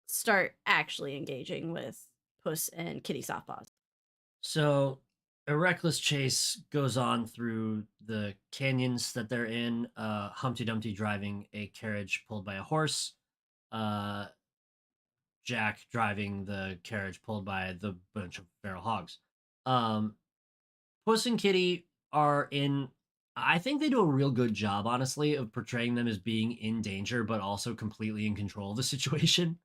start actually engaging with Puss and Kitty Softpaws. So a reckless chase goes on through the canyons that they're in. Humpty Dumpty driving a carriage pulled by a horse. Jack driving the carriage pulled by the bunch of feral hogs. Puss and Kitty are in. I think they do a real good job, honestly, of portraying them as being in danger, but also completely in control of the situation.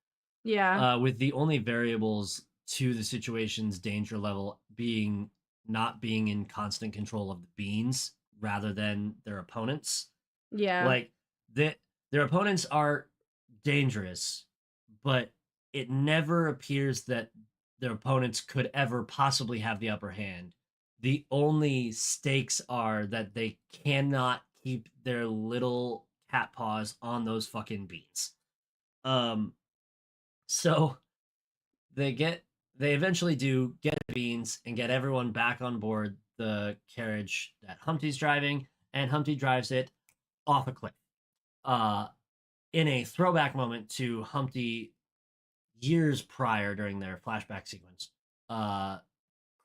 Yeah. With the only variables to the situation's danger level being not being in constant control of the beans rather than their opponents. Yeah. Like their opponents are dangerous, but it never appears that their opponents could ever possibly have the upper hand. The only stakes are that they cannot keep their little cat paws on those fucking beans. So they eventually do get the beans and get everyone back on board the carriage that Humpty's driving, and Humpty drives it off a cliff. In a throwback moment to Humpty years prior during their flashback sequence,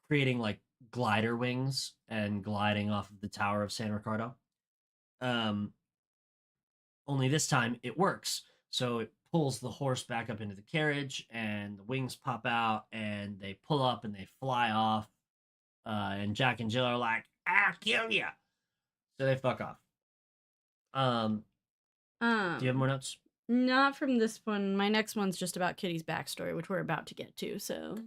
creating like glider wings and gliding off of the Tower of San Ricardo. Only this time it works. So it pulls the horse back up into the carriage, and the wings pop out, and they pull up and they fly off. And Jack and Jill are like, "I'll kill you!" So they fuck off. Do you have more notes? Not from this one. My next one's just about Kitty's backstory, which we're about to get to. So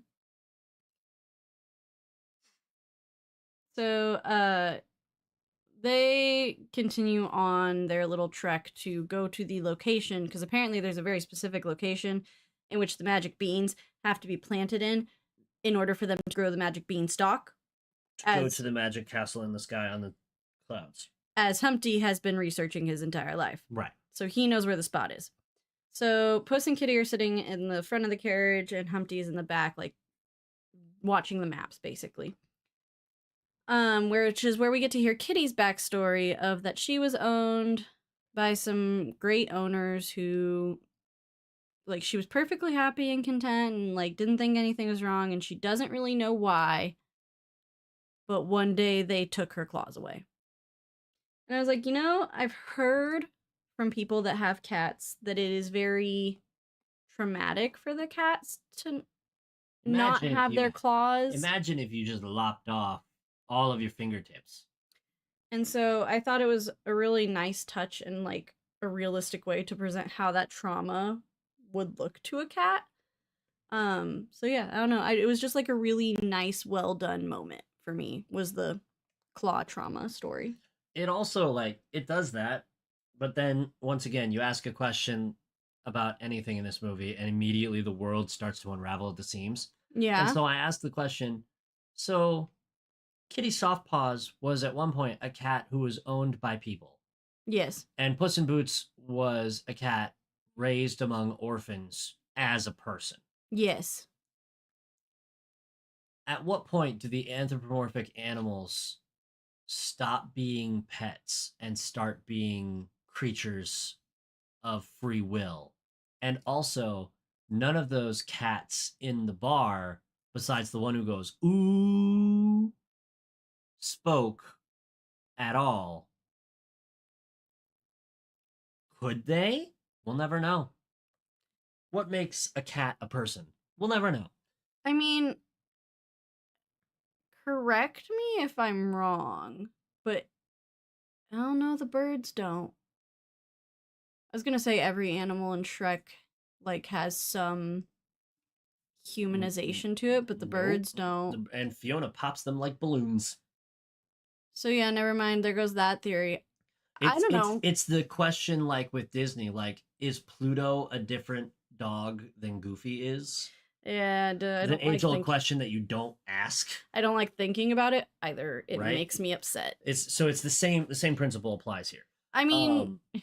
they continue on their little trek to go to the location, because apparently there's a very specific location in which the magic beans have to be planted in order for them to grow the magic bean stalk. Go to the magic castle in the sky on the clouds. As Humpty has been researching his entire life. Right. So he knows where the spot is. So Puss and Kitty are sitting in the front of the carriage, and Humpty's in the back, like, watching the maps, basically. Which is where we get to hear Kitty's backstory of that she was owned by some great owners who, like, she was perfectly happy and content and, like, didn't think anything was wrong, and she doesn't really know why, but one day they took her claws away. And I was like, I've heard from people that have cats that it is very traumatic for the cats to not have their claws. Imagine if you just lopped off all of your fingertips. And so I thought it was a really nice touch and, like, a realistic way to present how that trauma would look to a cat. So yeah, I don't know. It was just like a really nice, well done moment for me, was the claw trauma story. It also, like, it does that, but then once again, you ask a question about anything in this movie, and immediately the world starts to unravel at the seams. Yeah. And so I asked the question, so Kitty Softpaws was at one point a cat who was owned by people, Yes. and Puss in Boots was a cat raised among orphans as a person. Yes. At what point do the anthropomorphic animals stop being pets and start being creatures of free will? And also, none of those cats in the bar, besides the one who goes, ooh, spoke at all. Could they? We'll never know. What makes a cat a person? We'll never know. I mean, correct me if I'm wrong, but I don't know, the birds don't. I was gonna say every animal in Shrek like has some humanization to it, but the Nope. birds don't. And Fiona pops them like balloons. So yeah, never mind. There goes that theory. I don't know. It's the question like with Disney, like, is Pluto a different dog than Goofy is? And I The don't like age-old question that you don't ask. I don't like thinking about it either. It Right? makes me upset. It's the same principle applies here. I mean, if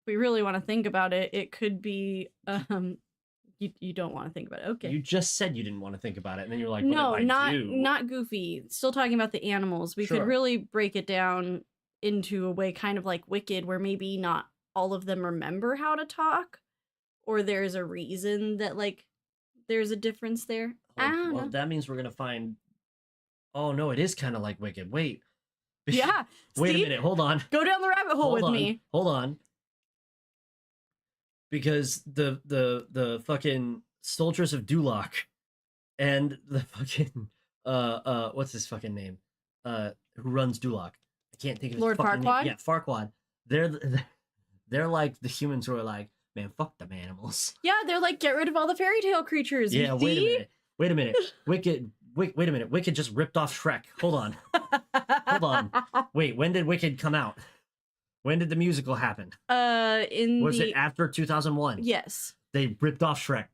we really want to think about it, it could be you don't want to think about it. Okay. You just said you didn't want to think about it, and then you're like, no, what if I do? not Goofy. Still talking about the animals. We Sure. could really break it down into a way kind of like Wicked, where maybe not all of them remember how to talk, or there's a reason that like there's a difference there. I don't know. That means we're gonna find. Oh no, it is kind of like Wicked. Wait. Yeah. Wait see? a minute. Hold on. Go down the rabbit hole with me. Hold on. Because the fucking Soldiers of Duloc and the fucking what's his fucking name? Who runs Duloc? I can't think of his Lord fucking Farquaad? name. Yeah, Farquaad. They're like the humans who are like, man, fuck them animals. Yeah, they're like, get rid of all the fairy tale creatures. Yeah, you see? wait a minute. Wait a minute. Wicked just ripped off Shrek. Hold on. Hold on. Wait, when did Wicked come out? When did the musical happen? Was it after 2001? Yes. They ripped off Shrek.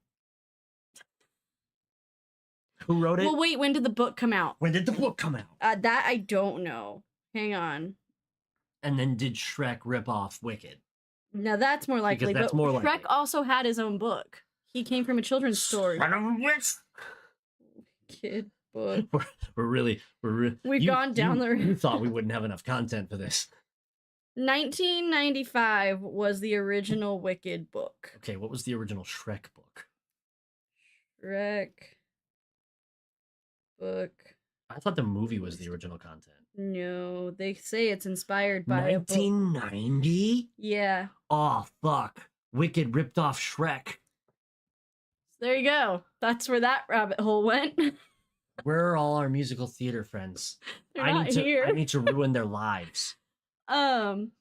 Who wrote it? Well, wait, when did the book come out? When did the book come out? That I don't know. Hang on. And then did Shrek rip off Wicked? Now that's more likely. Because that's but more likely. Shrek also had his own book. He came from a children's story. Son of a bitch! Kid book. We've gone down the. You thought we wouldn't have enough content for this. 1995 was the original Wicked book. Okay, what was the original Shrek book? Shrek book. I thought the movie was the original content. No, they say it's inspired by a book. 1990? Yeah. Oh, fuck. Wicked ripped off Shrek. There you go. That's where that rabbit hole went. Where are all our musical theater friends? They're not here. I need to ruin their lives. I'm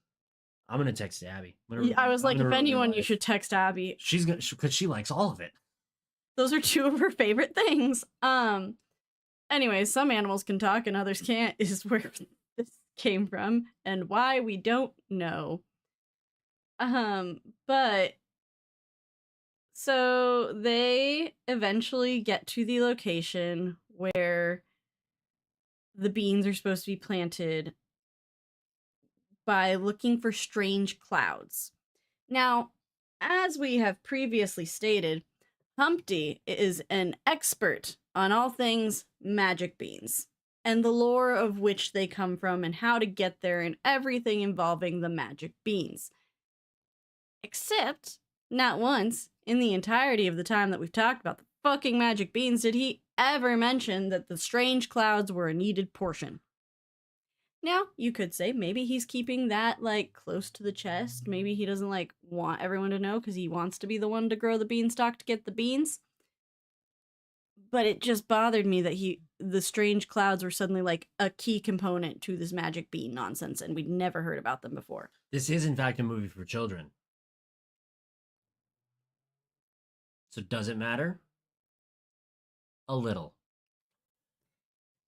gonna text Abby. I was like, if anyone, you life. should text Abby. She's gonna, because she likes all of it. Those are two of her favorite things. Anyways, some animals can talk and others can't, is where this came from and why we don't know. But so they eventually get to the location where the beans are supposed to be planted by looking for strange clouds. Now, as we have previously stated, Humpty is an expert on all things magic beans, and the lore of which they come from and how to get there and everything involving the magic beans. Except, not once in the entirety of the time that we've talked about the fucking magic beans did he ever mention that the strange clouds were a needed portion. Now, you could say maybe he's keeping that, like, close to the chest. Maybe he doesn't, like, want everyone to know because he wants to be the one to grow the beanstalk to get the beans. But it just bothered me that the strange clouds were suddenly, like, a key component to this magic bean nonsense, and we'd never heard about them before. This is, in fact, a movie for children. So does it matter? A little.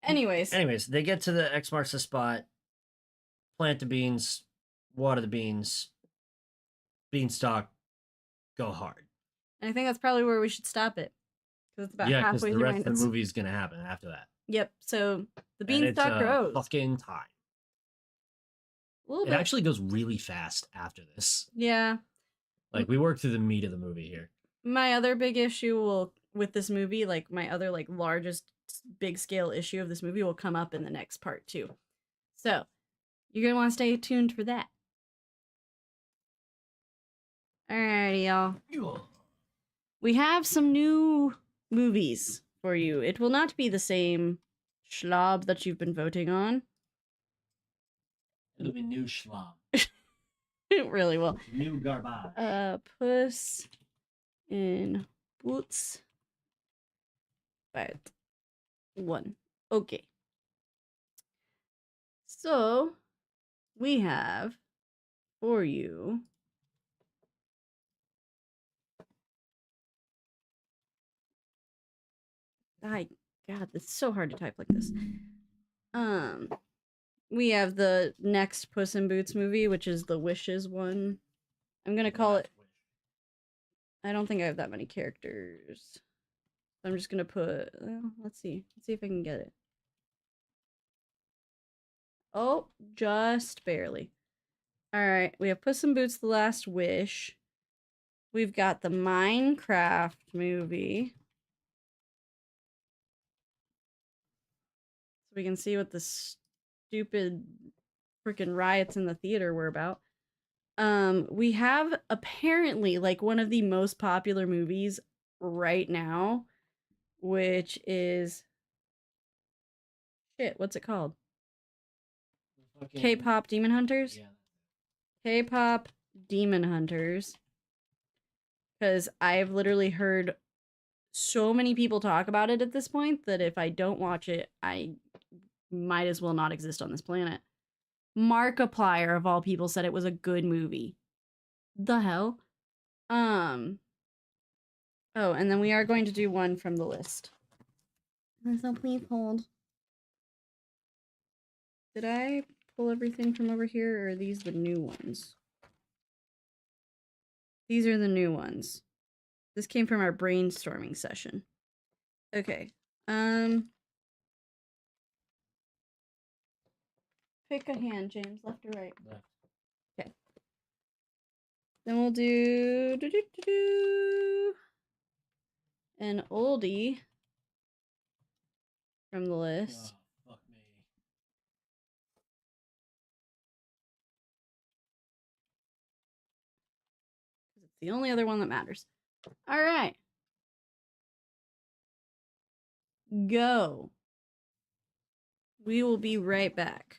Anyways, they get to the X marks the spot, plant the beans, water the beans, beanstalk go hard. And I think that's probably where we should stop it. Because it's about Yeah, because halfway the through rest my of the notes. movie is gonna happen after that. Yep, so the And it's beanstalk grows. fucking time. A little It bit. actually goes really fast after this. Yeah. Like we work through the meat of the movie here. My other big issue with this movie, like my other like largest big scale issue of this movie will come up in the next part too. So, you're going to want to stay tuned for that. Alrighty, y'all. We have some new movies for you. It will not be the same schlob that you've been voting on. It'll be new schlong. It really will. New garbage. Puss in Boots. Part 1. Okay. So, we have for you God, it's so hard to type like this. We have the next Puss in Boots movie, which is the Wishes one. I'm gonna call it. I don't think I have that many characters. So I'm just gonna put. Well, let's see. Let's see if I can get it. Oh, just barely. All right, we have Puss in Boots: The Last Wish. We've got the Minecraft movie. So we can see what the stupid freaking riots in the theater were about. We have apparently like one of the most popular movies right now, which is shit, what's it called? K-pop Demon Hunters? Yeah. K-pop Demon Hunters. Because I've literally heard so many people talk about it at this point that if I don't watch it, I might as well not exist on this planet. Markiplier, of all people, said it was a good movie. The hell? Oh, and then we are going to do one from the list. So please hold. Did I pull everything from over here, or are these the new ones? These are the new ones. This came from our brainstorming session. Okay. Pick a hand, James. Left or right? Left. Okay. Then we'll do an oldie from the list. Oh, fuck me. It's the only other one that matters. All right. Go. We will be right back.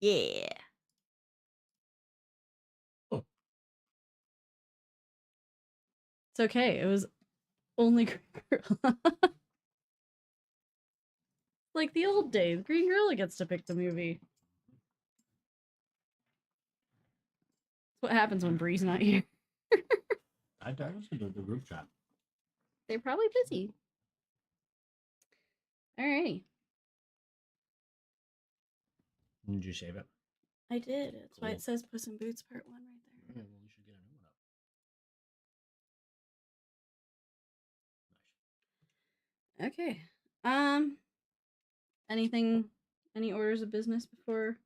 Yeah. Oh. It's okay. It was only Green Gorilla. Like the old days. Green Gorilla gets to pick the movie. That's what happens when Bree's not here. I was going to the roof trap. They're probably busy. Alrighty. Did you save it? I did. That's why Cool. it says Puss in Boots Part 1 right there. Yeah, well, we should get a new one up. Okay. Any orders of business before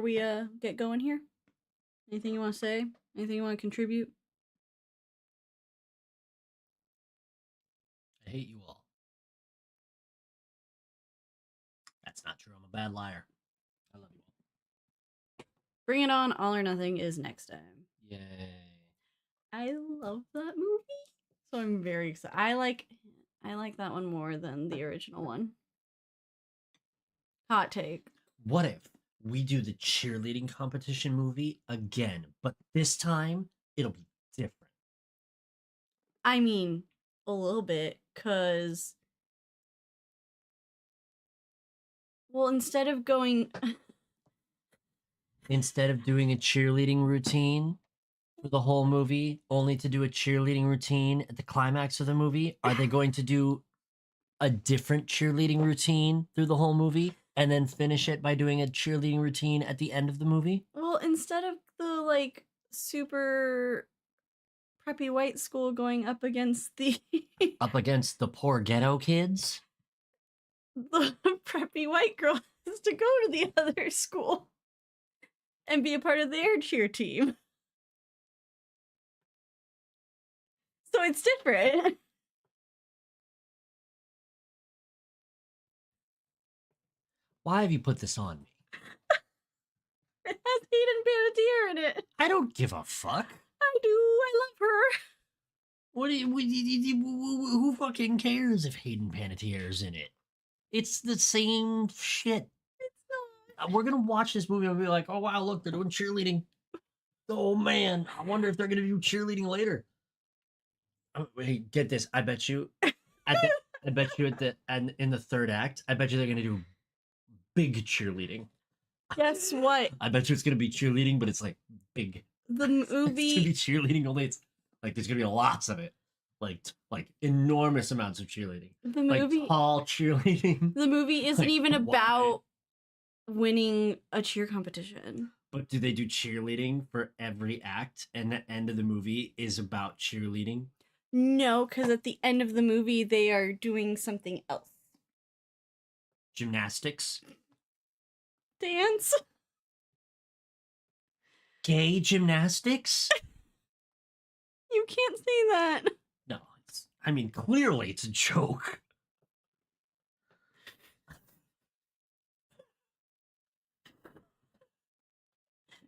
we get going here? Anything you want to say? Anything you want to contribute? I hate you all. That's not true. I'm a bad liar. I love you all. Bring It On, All or Nothing is next time. Yay. I love that movie, so I'm very excited. I like that one more than the original one. Hot take. What if we do the cheerleading competition movie again, but this time it'll be different? I mean, a little bit, cause instead of doing a cheerleading routine for the whole movie, only to do a cheerleading routine at the climax of the movie, are they going to do a different cheerleading routine through the whole movie and then finish it by doing a cheerleading routine at the end of the movie? well, instead of the like super preppy white school going up against the Up against the poor ghetto kids? the preppy white girl has to go to the other school and be a part of their cheer team. So it's different. Why have you put this on me? It has Hayden Panettiere in it. I don't give a fuck. I do. I love her. Who fucking cares if Hayden Panettiere's in it? It's the same shit. It's not. We're gonna watch this movie and be like, oh wow, look, they're doing cheerleading. Oh man, I wonder if they're gonna do cheerleading later. Oh, wait, get this. I bet you in the third act, I bet you they're gonna do big cheerleading. Guess what? I bet you it's gonna be cheerleading, but it's like big. The It's gonna be movie. cheerleading, only it's like there's gonna be lots of it. Like enormous amounts of cheerleading. The Like movie. tall cheerleading. The movie isn't Like, even why? about winning a cheer competition. But do they do cheerleading for every act? And the end of the movie is about cheerleading? No, because at the end of the movie, they are doing something else. Gymnastics? Dance? Gay gymnastics? You can't say that. No, clearly it's a joke.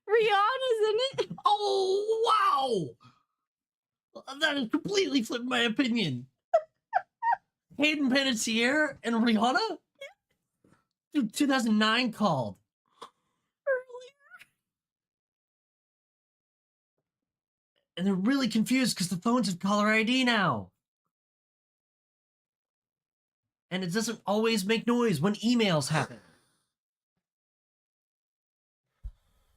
Rihanna's in it. Oh, wow! That has completely flipped my opinion. Hayden Panettiere and Rihanna? Dude, 2009 called. Earlier. And they're really confused because the phones have caller ID now. And it doesn't always make noise when emails happen.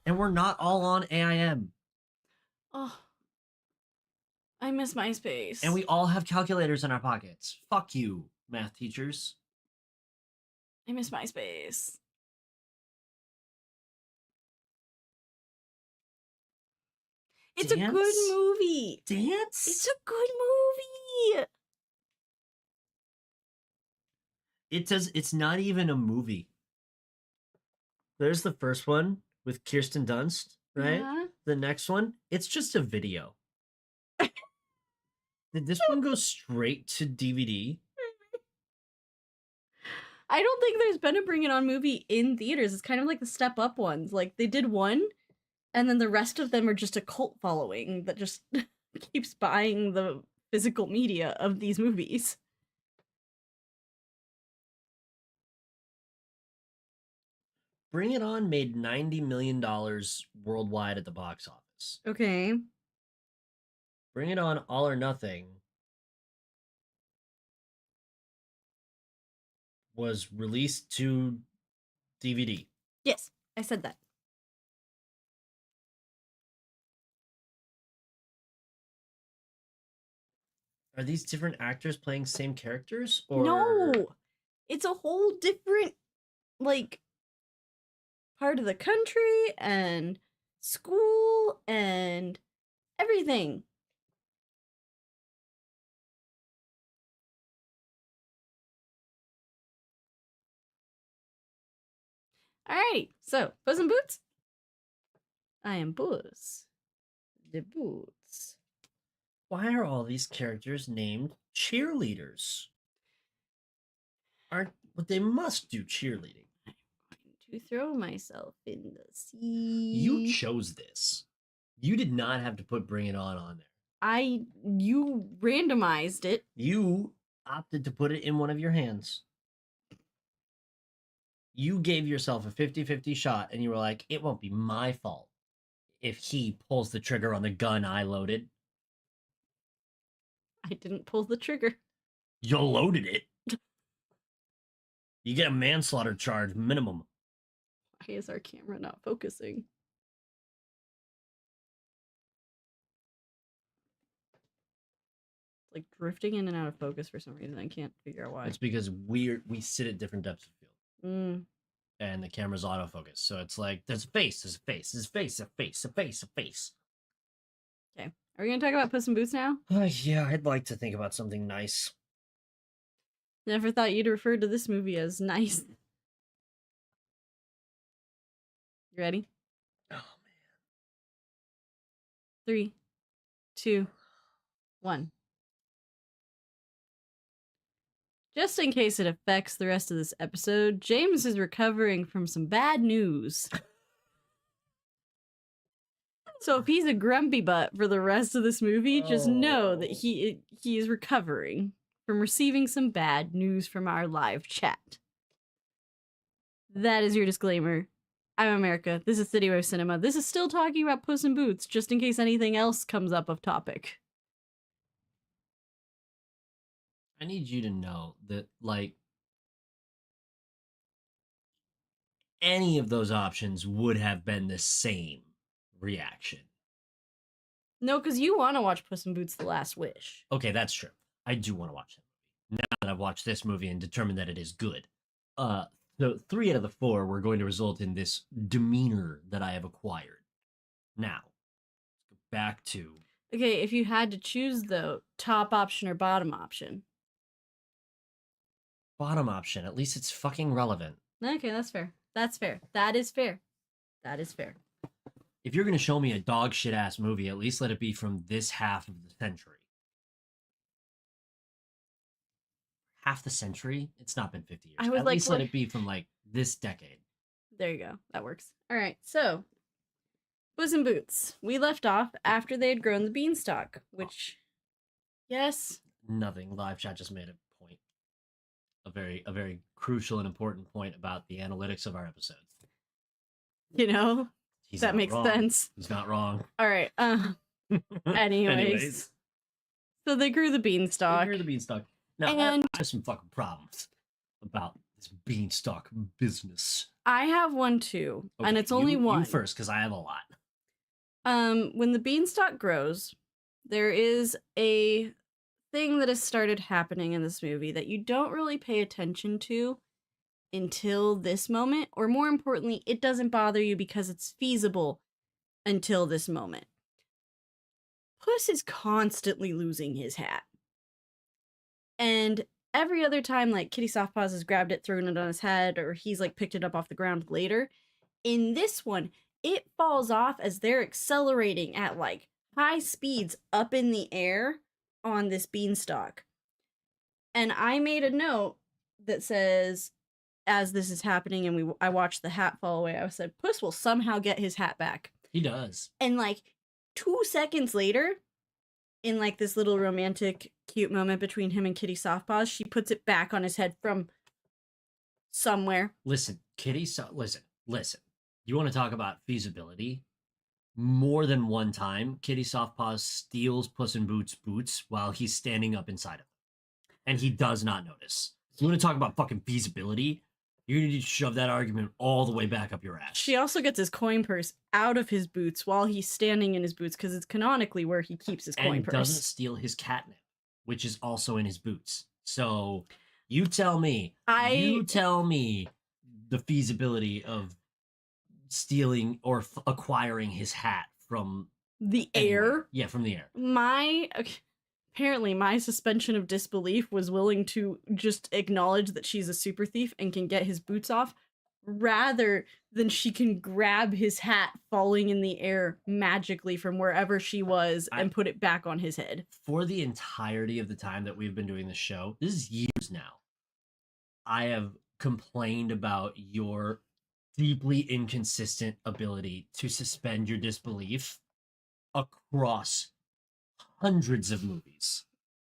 And we're not all on AIM. Oh. I miss MySpace. And we all have calculators in our pockets. Fuck you, math teachers. I miss MySpace. It's a good Dance? movie. Dance? It's a good movie. It's not even a movie. There's the first one with Kirsten Dunst, right? Yeah. The next one, it's just a video. Did this one go straight to DVD? I don't think there's been a Bring It On movie in theaters. It's kind of like the Step Up ones. Like, they did one, and then the rest of them are just a cult following that just keeps buying the physical media of these movies. Bring It On made $90 million worldwide at the box office. Okay. Bring It On All or Nothing was released to DVD. Yes, I said that. Are these different actors playing same characters? Or No, it's a whole different, like, part of the country and school and everything. Alrighty, so Puss in Boots. I am Puss. The Boots. why are all these characters named cheerleaders? Aren't but they must do cheerleading. I'm going to throw myself in the sea. You chose this. You did not have to put Bring It On there. You randomized it. You opted to put it in one of your hands. You gave yourself a 50-50 shot and you were like, it won't be my fault if he pulls the trigger on the gun I loaded. I didn't pull the trigger. You loaded it. You get a manslaughter charge minimum. Why is our camera not focusing? It's like drifting in and out of focus for some reason. I can't figure out why. It's because we sit at different depths of field. Mm. And the camera's autofocus. So it's like, there's a face, there's a face, there's a face, a face, a face, a face. Okay. Are we going to talk about Puss in Boots now? Yeah, I'd like to think about something nice. Never thought you'd refer to this movie as nice. You ready? Oh, man. 3, 2, 1. Just in case it affects the rest of this episode, James is recovering from some bad news. So if he's a grumpy butt for the rest of this movie, just know that he is recovering from receiving some bad news from our live chat. That is your disclaimer. I'm America. This is CityWavesCinema. This is still talking about Puss in Boots, just in case anything else comes up of topic. I need you to know that, like, any of those options would have been the same reaction. No, because you want to watch Puss in Boots: The Last Wish. Okay, that's true. I do want to watch that movie. Now that I've watched this movie and determined that it is good. So 3 out of the 4 were going to result in this demeanor that I have acquired. Now, let's go back to... Okay, if you had to choose, though, top option or bottom option? Bottom option. At least it's fucking relevant. Okay, that's fair. That's fair. That is fair. That is fair. If you're going to show me a dog shit ass movie, at least let it be from this half of the century. Half the century? It's not been 50 years. At least let it be from, like, this decade. There you go. That works. All right, so Puss in Boots. We left off after they had grown the beanstalk, which, yes. Nothing. Live chat just made a point. A very crucial and important point about the analytics of our episodes. You know, that makes sense. He's not wrong. All right. Anyways. So they grew the beanstalk. They grew the beanstalk. Now, I have some fucking problems about this beanstalk business. I have one too, Okay, and it's only one. You first, because I have a lot. When the beanstalk grows, there is a thing that has started happening in this movie that you don't really pay attention to until this moment, or more importantly, it doesn't bother you because it's feasible until this moment. Puss is constantly losing his hat. And every other time, like, Kitty Softpaws has grabbed it, thrown it on his head, or he's, like, picked it up off the ground later, in this one, it falls off as they're accelerating at, like, high speeds up in the air on this beanstalk. And I made a note that says, as this is happening and I watched the hat fall away, I said, Puss will somehow get his hat back. He does. And, like, 2 seconds later, in, like, this little romantic, cute moment between him and Kitty Softpaws, she puts it back on his head from somewhere. Listen, listen. listen, you want to talk about feasibility? More than one time, Kitty Softpaws steals Puss in Boots' boots while he's standing up inside of them, and he does not notice. You want to talk about fucking feasibility? You need to shove that argument all the way back up your ass. She also gets his coin purse out of his boots while he's standing in his boots because it's canonically where he keeps his coin and purse. doesn't steal his catnip, which is also in his boots. So you tell me the feasibility of stealing or acquiring his hat from The anywhere. air. Yeah, from the air. Apparently my suspension of disbelief was willing to just acknowledge that she's a super thief and can get his boots off rather than she can grab his hat falling in the air magically from wherever she was and put it back on his head. For the entirety of the time that we've been doing the show, this is years now, I have complained about your deeply inconsistent ability to suspend your disbelief across hundreds of movies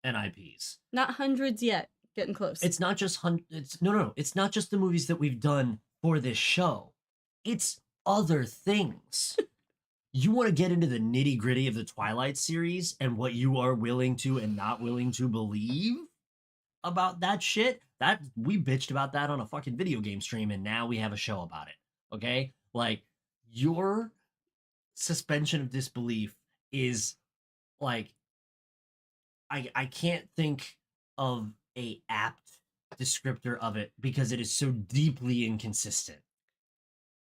and IPs. Not hundreds yet. Getting close. It's not just no. It's not just the movies that we've done for this show. It's other things. You want to get into the nitty gritty of the Twilight series and what you are willing to and not willing to believe about that shit? That we bitched about that on a fucking video game stream, and now we have a show about it. Okay, like your suspension of disbelief is like I can't think of a apt descriptor of it because it is so deeply inconsistent.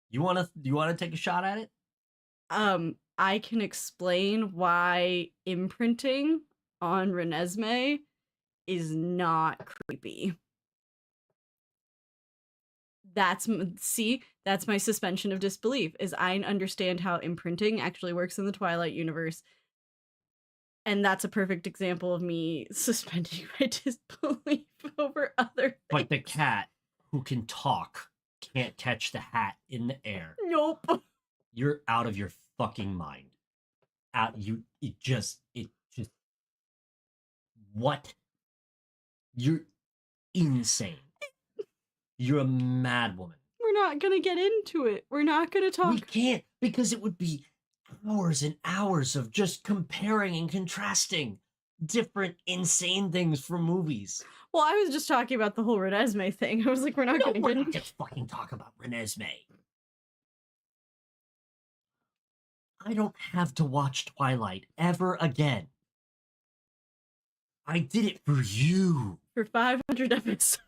You wanna take a shot at it? I can explain why imprinting on Renesmee is not creepy. That's my suspension of disbelief, is I understand how imprinting actually works in the Twilight universe. And that's a perfect example of me suspending my disbelief over other things. But the cat who can talk can't catch the hat in the air. Nope. You're out of your fucking mind. It just what? You're insane. You're a mad woman. We're not gonna get into it. We're not gonna talk. We can't, because it would be hours and hours of just comparing and contrasting different insane things from movies. Well, I was just talking about the whole Renesmee thing. I was like, we're not gonna get into just fucking talk about Renesmee. I don't have to watch Twilight ever again. I did it for you. For 500 episodes.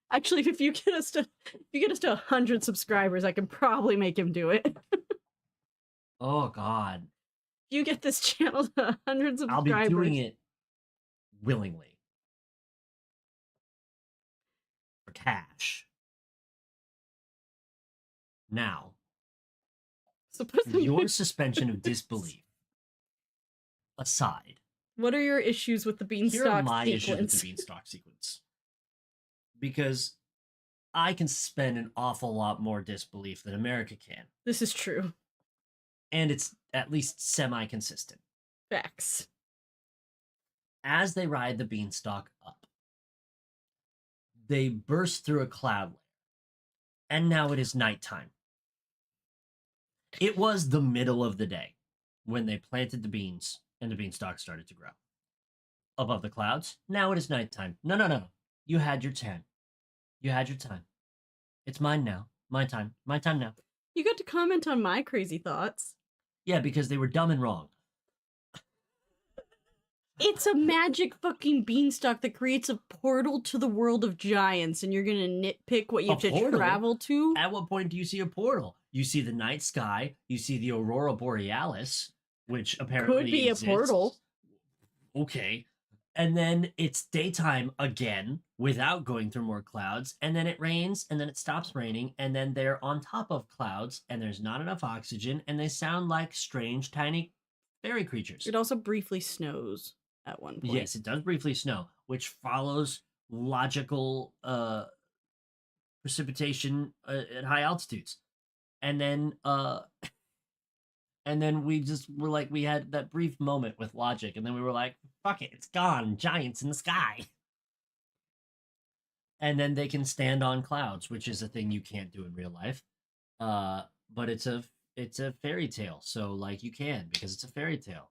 Actually, if you get us to 100 subscribers, I can probably make him do it. Oh God. If you get this channel to 100 subscribers, I'll be doing it willingly. For cash. Now, so your suspension of disbelief aside, what are your issues with the beanstalk here are my sequence? issues with the beanstalk sequence. Because I can spend an awful lot more disbelief than America can. This is true. And it's at least semi-consistent. Facts. As they ride the beanstalk up, they burst through a cloud layer. And now it is nighttime. It was the middle of the day when they planted the beans and the beanstalk started to grow. Above the clouds, now it is nighttime. No. You had your time. You had your time. It's mine now. My time. My time now. You got to comment on my crazy thoughts. Yeah, because they were dumb and wrong. It's a magic fucking beanstalk that creates a portal to the world of giants, and you're gonna nitpick what you have to travel to? At what point do you see a portal? You see the night sky, you see the aurora borealis, which apparently could be exists. A portal. Okay. And then it's daytime again without going through more clouds, and then it rains, and then it stops raining, and then they're on top of clouds, and there's not enough oxygen, and they sound like strange, tiny fairy creatures. It also briefly snows at one point. Yes, it does briefly snow, which follows logical precipitation at high altitudes. And then we just were like, we had that brief moment with logic, and then we were like, fuck it, it's gone. Giants in the sky. and then they can stand on clouds, which is a thing you can't do in real life. But it's a fairy tale, so like you can because it's a fairy tale.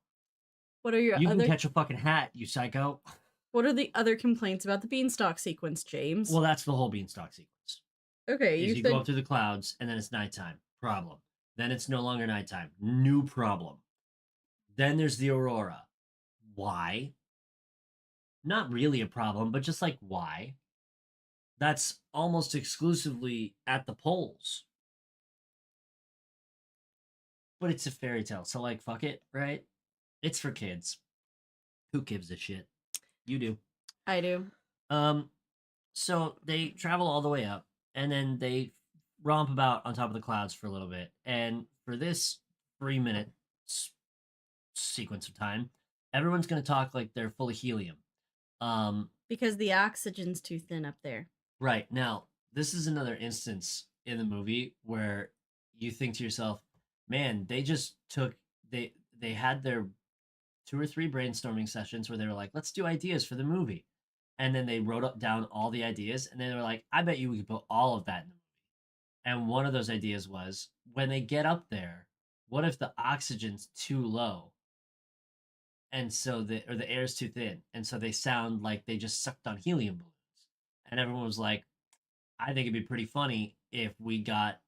What are your You can other catch a fucking hat, you psycho. What are the other complaints about the beanstalk sequence, James? Well, that's the whole beanstalk sequence. Okay, Is you you said go up through the clouds and then it's nighttime. Problem. Then it's no longer nighttime. New problem. Then there's the aurora. Why? Not really a problem, but just like why? That's almost exclusively at the poles. But it's a fairy tale, so like fuck it, right? It's for kids. Who gives a shit? You do. I do. Um, so they travel all the way up, and then they romp about on top of the clouds for a little bit. And for this 3 minute sequence of time, everyone's going to talk like they're full of helium. Because the oxygen's too thin up there. Right now, this is another instance in the movie where you think to yourself, "Man, they just took they had their 2 or 3 brainstorming sessions where they were like, let's do ideas for the movie." And then they wrote up down all the ideas and then they were like, I bet you we could put all of that in the movie. And one of those ideas was when they get up there, what if the oxygen's too low? And so the air's too thin. And so they sound like they just sucked on helium balloons. And everyone was like, I think it'd be pretty funny if we got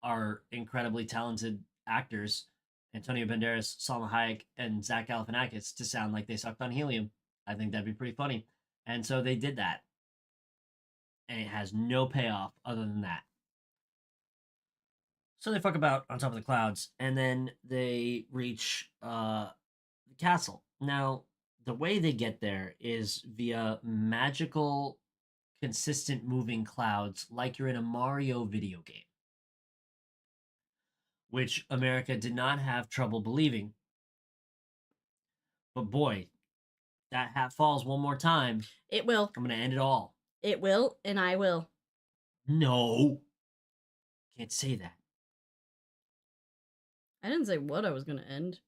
our incredibly talented actors, Antonio Banderas, Salma Hayek, and Zach Galifianakis, to sound like they sucked on helium. I think that'd be pretty funny. And so they did that. And it has no payoff other than that. So they fuck about on top of the clouds, and then they reach the castle. Now, the way they get there is via magical, consistent moving clouds, like you're in a Mario video game, which America did not have trouble believing. But boy, that hat falls one more time. It will. I'm going to end it all. It will, and I will. No. Can't say that. I didn't say what I was going to end.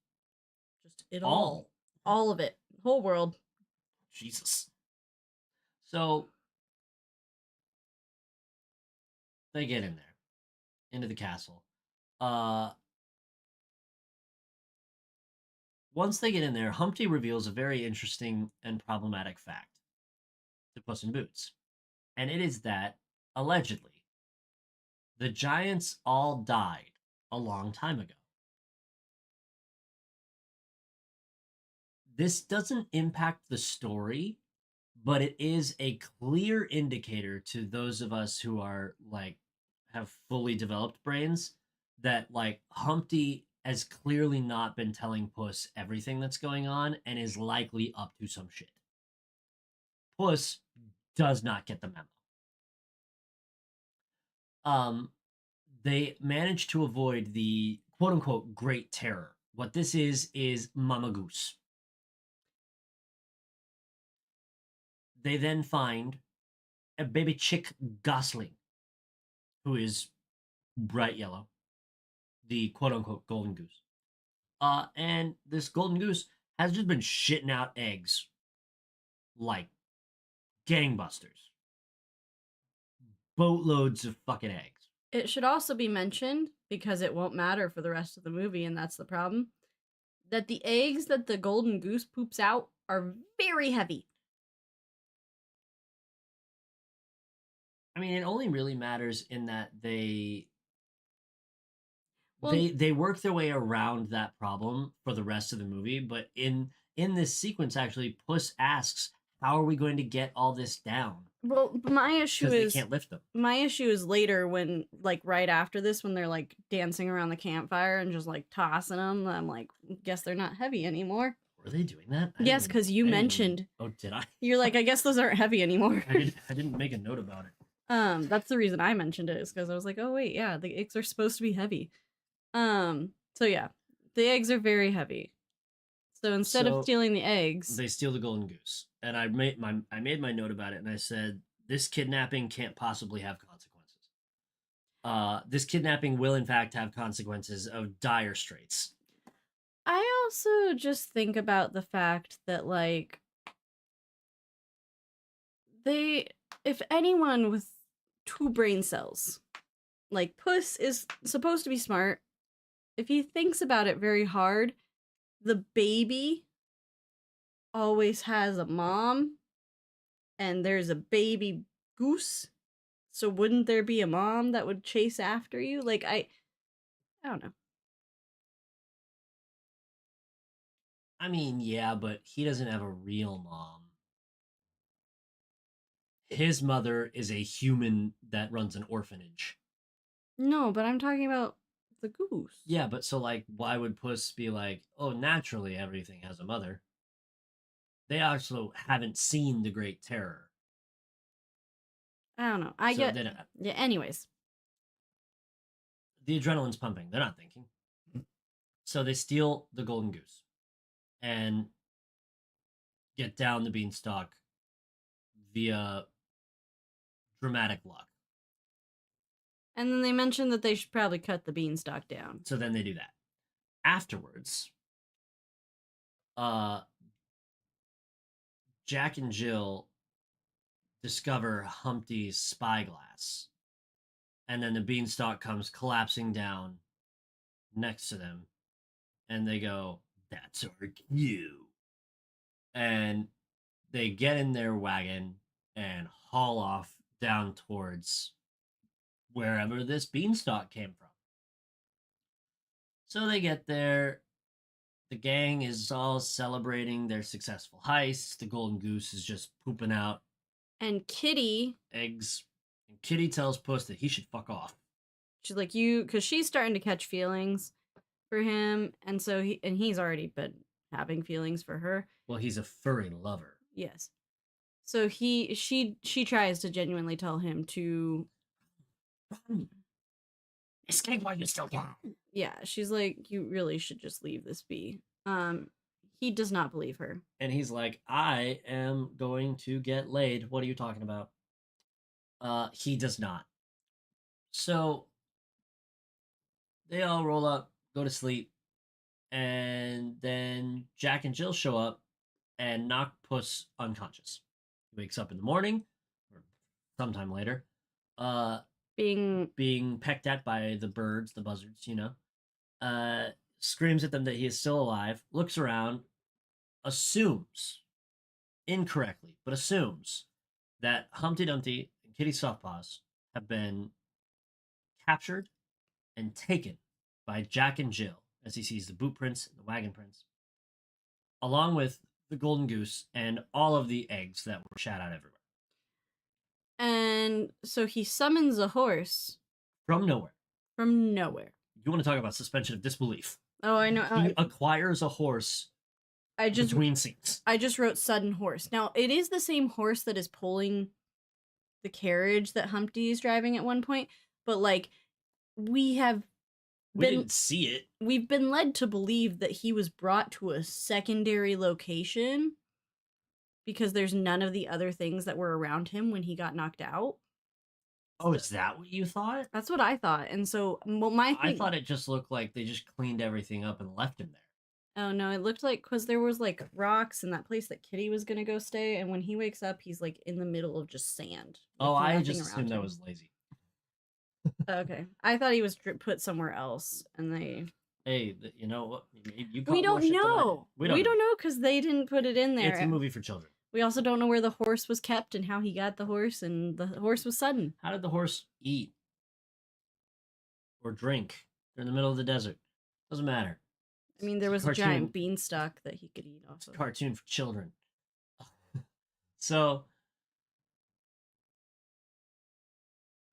Just it All. all. All of it. Whole world. Jesus. So they get in there, into the castle. Once they get in there, Humpty reveals a very interesting and problematic fact to Puss in Boots. And it is that, allegedly, the giants all died a long time ago. This doesn't impact the story, but it is a clear indicator to those of us who are like have fully developed brains that like Humpty has clearly not been telling Puss everything that's going on and is likely up to some shit. Puss does not get the memo. They managed to avoid the quote unquote great terror. What this is Mama Goose. They then find a baby chick gosling who is bright yellow, the quote unquote golden goose. And this golden goose has just been shitting out eggs like gangbusters. Boatloads of fucking eggs. It should also be mentioned, because it won't matter for the rest of the movie, and that's the problem, that the eggs that the golden goose poops out are very heavy. I mean, it only really matters in that they Well, they work their way around that problem for the rest of the movie, but in this sequence actually Puss asks, how are we going to get all this down? well, my issue Because is they can't lift them. my issue is later when, like, right after this, when they're like dancing around the campfire and just like tossing them. I'm like, guess they're not heavy anymore. Were they doing that? Yes, because you mentioned. Oh, did I? You're like, I guess those aren't heavy anymore. I didn't make a note about it. That's the reason I mentioned it, is because I was like, oh wait, yeah, the eggs are supposed to be heavy. So yeah, the eggs are very heavy. So instead of stealing the eggs, they steal the golden goose. And I made my note about it, and I said, this kidnapping can't possibly have consequences. This kidnapping will in fact have consequences of dire straits. I also just think about the fact that, like, if anyone with 2 brain cells, like Puss is supposed to be smart. If he thinks about it very hard, the baby always has a mom, and there's a baby goose. So wouldn't there be a mom that would chase after you? Like I don't know. I mean, yeah, but he doesn't have a real mom. His mother is a human that runs an orphanage. No, but I'm talking about the goose. Yeah, but so like, why would Puss be like, oh, naturally everything has a mother? They also haven't seen the Great Terror. I don't know. I So get then, yeah. Anyways, the adrenaline's pumping. They're not thinking. So they steal the golden goose and get down the beanstalk via dramatic luck. and then they mentioned that they should probably cut the beanstalk down. So then they do that. Afterwards, Jack and Jill discover Humpty's spyglass, and then the beanstalk comes collapsing down next to them, and they go, "That's our cue," and they get in their wagon and haul off down towards wherever this beanstalk came from. So they get there. The gang is all celebrating their successful heist. The golden goose is just pooping out And Kitty, eggs. And Kitty tells Puss that he should fuck off. she's like because she's starting to catch feelings for him, and so he's already been having feelings for her. Well, he's a furry lover. Yes. So she tries to genuinely tell him to Escape while you still can. yeah, she's like, you really should just leave this be. He does not believe her. And he's like, I am going to get laid. What are you talking about? He does not. So they all roll up, go to sleep, and then Jack and Jill show up and knock Puss unconscious. He wakes up in the morning, or sometime later, being pecked at by the birds, the buzzards, screams at them that he is still alive, looks around, assumes, incorrectly, but assumes that Humpty Dumpty and Kitty Softpaws have been captured and taken by Jack and Jill as he sees the boot prints and the wagon prints, along with the golden goose and all of the eggs that were shat out everywhere. And so he summons a horse From nowhere. from nowhere. You want to talk about suspension of disbelief. Oh, I know. He acquires a horse between scenes. I just wrote sudden horse. Now, it is the same horse that is pulling the carriage that Humpty is driving at one point, but like we didn't see it. We've been led to believe that he was brought to a secondary location because there's none of the other things that were around him when he got knocked out. Oh, is that what you thought? That's what I thought. And so I thought it just looked like they just cleaned everything up and left him there. Oh no, it looked like because there was like rocks in that place that Kitty was gonna go stay, and when he wakes up, he's like in the middle of just sand. Oh, I just assumed that was lazy. Okay, I thought he was put somewhere else, and they. Hey, you know what? We don't know. We don't know because they didn't put it in there. It's a movie for children. We also don't know where the horse was kept and how he got the horse, and the horse was sudden. How did the horse eat or drink? They're in the middle of the desert. Doesn't matter. I mean, there was a giant beanstalk that he could eat off of. Cartoon for children. So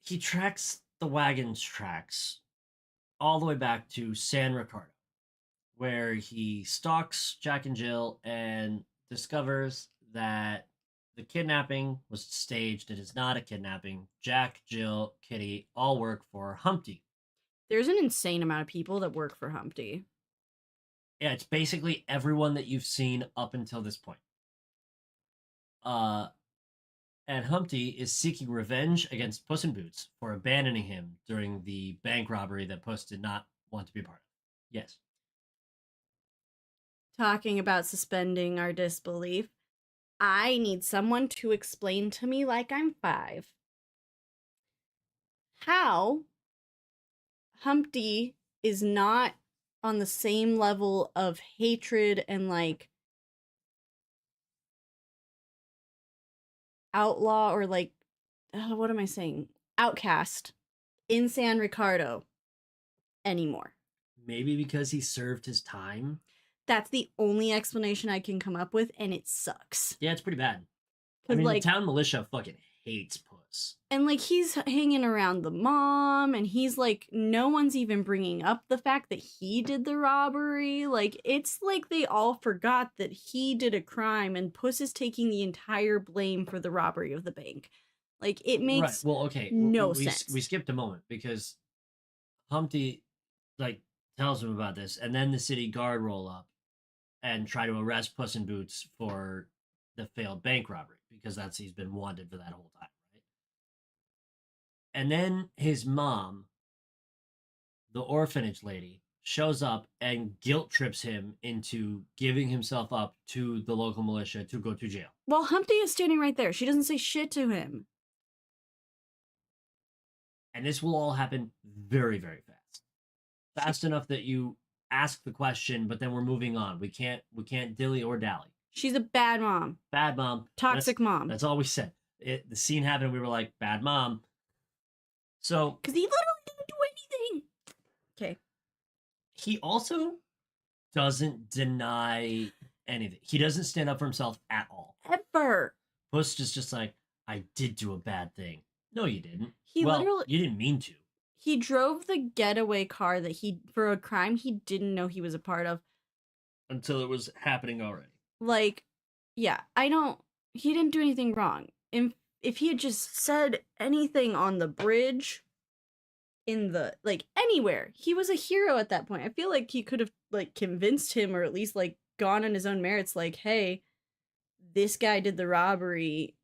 he tracks the wagon's tracks all the way back to San Ricardo, where he stalks Jack and Jill and discovers that the kidnapping was staged. It is not a kidnapping. Jack, Jill, Kitty all work for Humpty. There's an insane amount of people that work for Humpty. Yeah, it's basically everyone that you've seen up until this point. And Humpty is seeking revenge against Puss in Boots for abandoning him during the bank robbery that Puss did not want to be a part of. Yes. Talking about suspending our disbelief, I need someone to explain to me, like I'm 5, how Humpty is not on the same level of hatred and like outlaw or like what am I saying? Outcast in San Ricardo anymore. Maybe because he served his time. That's the only explanation I can come up with, and it sucks. Yeah, it's pretty bad. I 'Cause, mean, like, the town militia fucking hates Puss. and like he's hanging around the mom, and he's like, no one's even bringing up the fact that he did the robbery. Like, it's like they all forgot that he did a crime, and Puss is taking the entire blame for the robbery of the bank. Like, it makes Well, okay, no we sense. we skipped a moment because Humpty like tells him about this, and then the city guard roll up and try to arrest Puss in Boots for the failed bank robbery because that's he's been wanted for that whole time, right? And then his mom, the orphanage lady, shows up and guilt trips him into giving himself up to the local militia to go to jail. Well, Humpty is standing right there. She doesn't say shit to him. And this will all happen very, very fast. Fast enough that you ask the question, but then we're moving on. We can't dilly or dally. She's a bad mom. Bad mom. Toxic mom. That's all we said. The scene happened, we were like, bad mom. So Because he literally didn't do anything. Okay. He also doesn't deny anything. He doesn't stand up for himself at all. Ever. Puss is just like, I did do a bad thing. No, you didn't. He literally, you didn't mean to. he drove the getaway car that for a crime he didn't know he was a part of. Until it was happening already. Like, yeah, he didn't do anything wrong. If he had just said anything on the bridge, like, anywhere, he was a hero at that point. I feel like he could have, like, convinced him, or at least, like, gone on his own merits, like, hey, this guy did the robbery,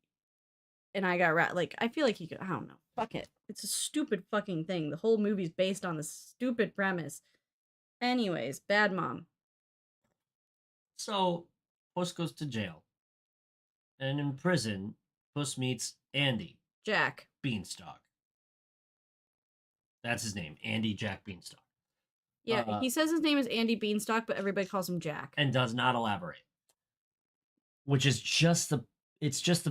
and I got like, I feel like he could, I don't know, fuck it. It's a stupid fucking thing. The whole movie's based on this stupid premise. Anyways, bad mom. So, Puss goes to jail. And in prison, Puss meets Andy. Jack. Beanstalk. That's his name, Andy Jack Beanstalk. Yeah, he says his name is Andy Beanstalk, but everybody calls him Jack. And does not elaborate. Which is just the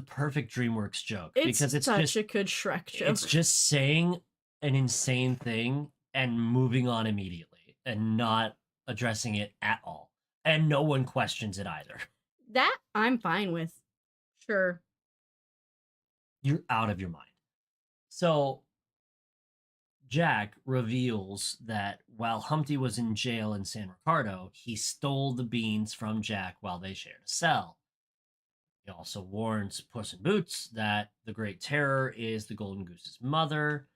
perfect DreamWorks joke. Because it's such just a good Shrek joke. It's just saying an insane thing and moving on immediately and not addressing it at all. And no one questions it either. That I'm fine with. Sure. You're out of your mind. So Jack reveals that while Humpty was in jail in San Ricardo, he stole the beans from Jack while they shared a cell. He also warns Puss in Boots that the Great Terror is the Golden Goose's mother,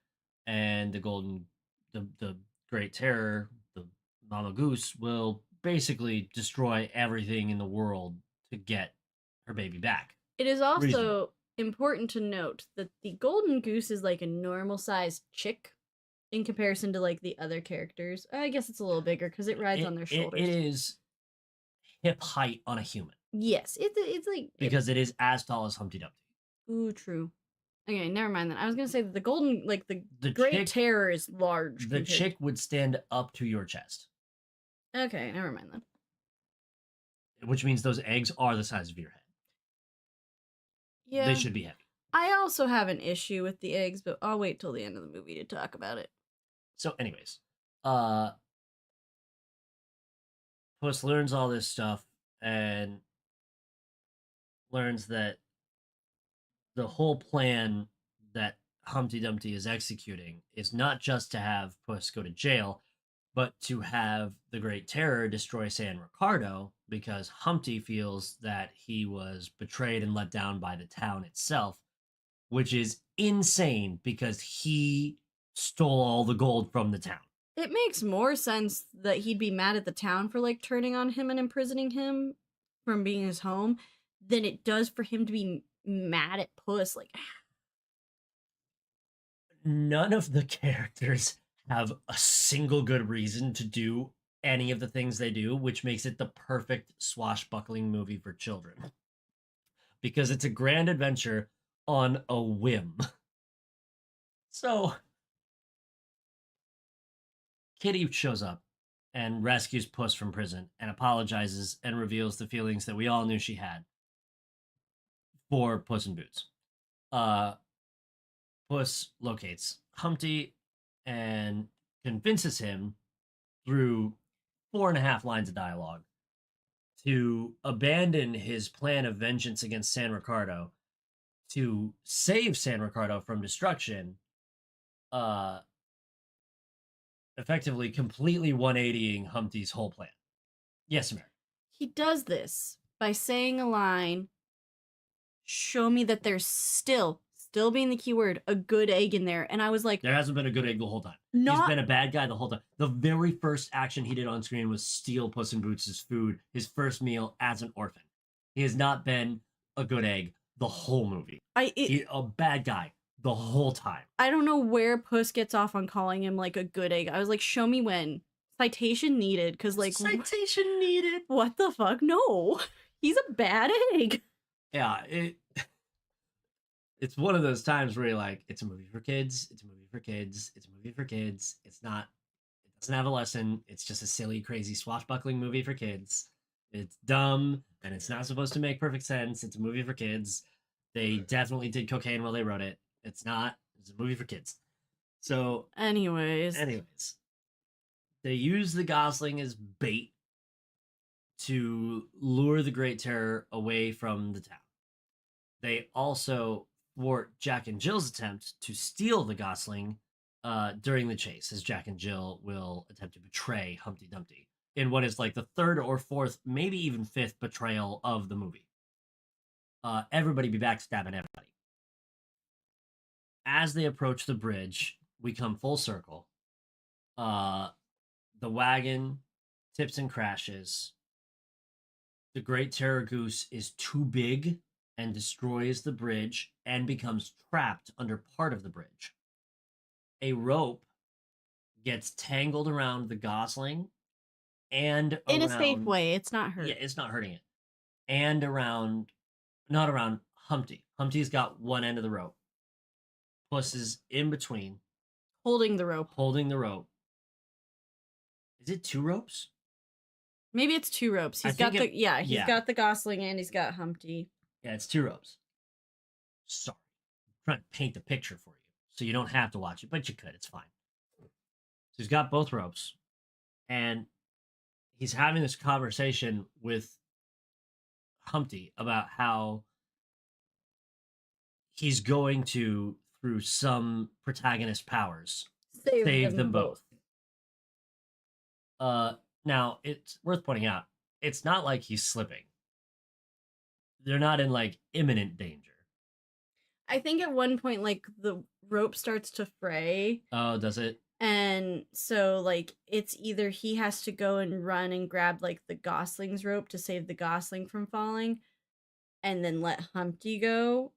and the Great Terror, the Mama Goose, will basically destroy everything in the world to get her baby back. It is also important to note that the Golden Goose is like a normal-sized chick in comparison to like the other characters. I guess it's a little bigger because it rides on their shoulders. It is hip height on a human. Yes, it's like because it is as tall as Humpty Dumpty. Ooh, true. Okay, never mind then. I was gonna say that the golden, like the Great Terror, is large. The chick would stand up to your chest. Okay, never mind then. Which means those eggs are the size of your head. Yeah, they should be heavy. I also have an issue with the eggs, but I'll wait till the end of the movie to talk about it. So, anyways, Puss learns all this stuff and learns that the whole plan that Humpty Dumpty is executing is not just to have Puss go to jail, but to have the Great Terror destroy San Ricardo because Humpty feels that he was betrayed and let down by the town itself, which is insane because he stole all the gold from the town. It makes more sense that he'd be mad at the town for like turning on him and imprisoning him from being his home than it does for him to be mad at Puss. Like, none of the characters have a single good reason to do any of the things they do, which makes it the perfect swashbuckling movie for children. because it's a grand adventure on a whim. So Kitty shows up and rescues Puss from prison and apologizes and reveals the feelings that we all knew she had for Puss in Boots. Puss locates Humpty and convinces him through 4.5 lines of dialogue to abandon his plan of vengeance against San Ricardo to save San Ricardo from destruction, uh, effectively completely 180ing Humpty's whole plan. Yes, Mary. He does this by saying a line, show me that there's still being the key word, a good egg in there. And I was like, There hasn't been a good egg the whole time. He's been a bad guy the whole time. The very first action he did on screen was steal Puss in Boots' food, his first meal as an orphan. He has not been a good egg the whole movie. He's a bad guy the whole time. I don't know where Puss gets off on calling him like a good egg. I was like, show me when. Citation needed, because like citation needed. What the fuck? No. He's a bad egg. Yeah, it's one of those times where you're like, it's a movie for kids, it's a movie for kids, it's a movie for kids. It doesn't have a lesson. It's just a silly, crazy, swashbuckling movie for kids. It's dumb, and it's not supposed to make perfect sense. It's a movie for kids. They definitely did cocaine while they wrote it. It's a movie for kids. So, anyways. They use the Gosling as bait to lure the Great Terror away from the town. They also thwart Jack and Jill's attempt to steal the Gosling during the chase, as Jack and Jill will attempt to betray Humpty Dumpty in what is like the third or fourth, maybe even fifth betrayal of the movie. Everybody be backstabbing everybody. As they approach the bridge, we come full circle. The wagon tips and crashes. The Great Terror Goose is too big and destroys the bridge and becomes trapped under part of the bridge. A rope gets tangled around the Gosling and in a safe way. It's not hurt. Yeah, it's not hurting it. And not around Humpty. Humpty's got one end of the rope. Puss is in between. Holding the rope. Is it 2 ropes? Maybe it's 2 ropes. He's got the Gosling and he's got Humpty. Yeah, it's 2 ropes. Sorry. I'm trying to paint the picture for you so you don't have to watch it, but you could. It's fine. So he's got both ropes, and he's having this conversation with Humpty about how he's going to, through some protagonist powers, save them both. Now, it's worth pointing out, it's not like he's slipping. They're not in, like, imminent danger. I think at one point, like, the rope starts to fray. Oh, does it? And so, like, it's either he has to go and run and grab, like, the Gosling's rope to save the Gosling from falling and then let Humpty go,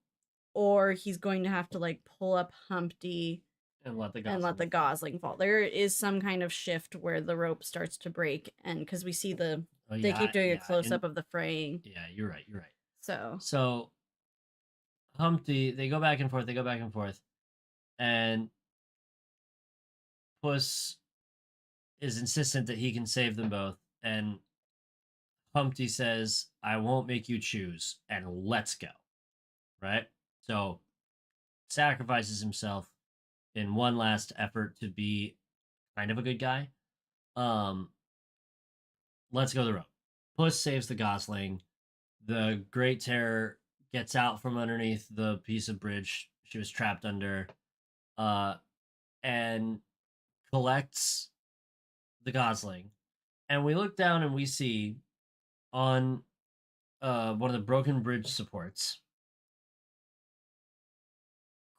or he's going to have to, like, pull up Humpty and let the Gosling fall. There is some kind of shift where the rope starts to break, and because we see they keep doing a close-up of the fraying. Yeah, you're right. So Humpty, they go back and forth, and Puss is insistent that he can save them both, and Humpty says, I won't make you choose, and let's go. Right? So, sacrifices himself in one last effort to be kind of a good guy. Let's go the rope. Puss saves the Gosling. The Great Terror gets out from underneath the piece of bridge she was trapped under, and collects the Gosling. And we look down and we see on one of the broken bridge supports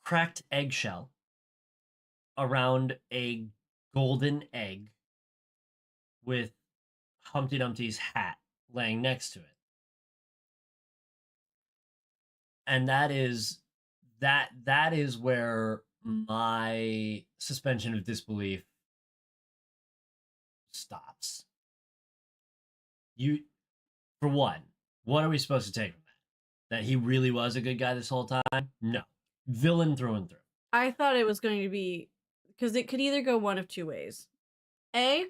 cracked eggshell around a golden egg with Humpty Dumpty's hat laying next to it. And that is where my suspension of disbelief stops. For one, what are we supposed to take from that? That he really was a good guy this whole time? No. Villain through and through. I thought it was going to be because it could either go one of two ways. A,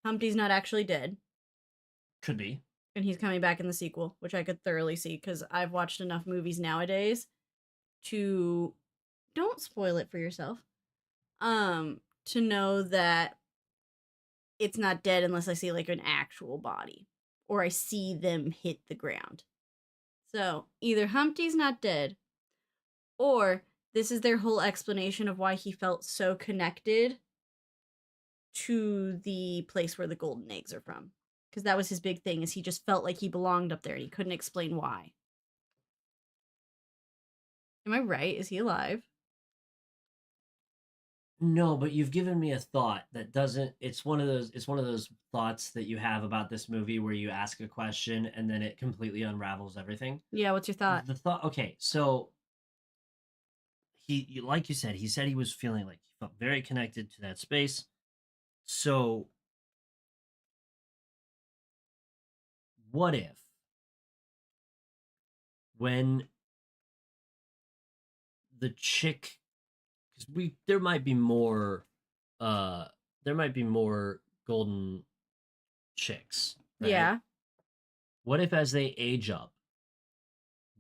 Humpty's not actually dead, Could be. and he's coming back in the sequel, which I could thoroughly see because I've watched enough movies nowadays to don't spoil it for yourself. To know that it's not dead unless I see like an actual body or I see them hit the ground. So either Humpty's not dead, or this is their whole explanation of why he felt so connected to the place where the golden eggs are from. Because that was his big thing, is he just felt like he belonged up there and he couldn't explain why. Am I right? Is he alive? No, but you've given me a thought that doesn't it's one of those thoughts that you have about this movie where you ask a question and then it completely unravels everything. Yeah, what's your thought? The thought okay, so like you said, he said he was feeling like he felt very connected to that space. So what if when the chick because there might be more golden chicks, right? Yeah. What if as they age up,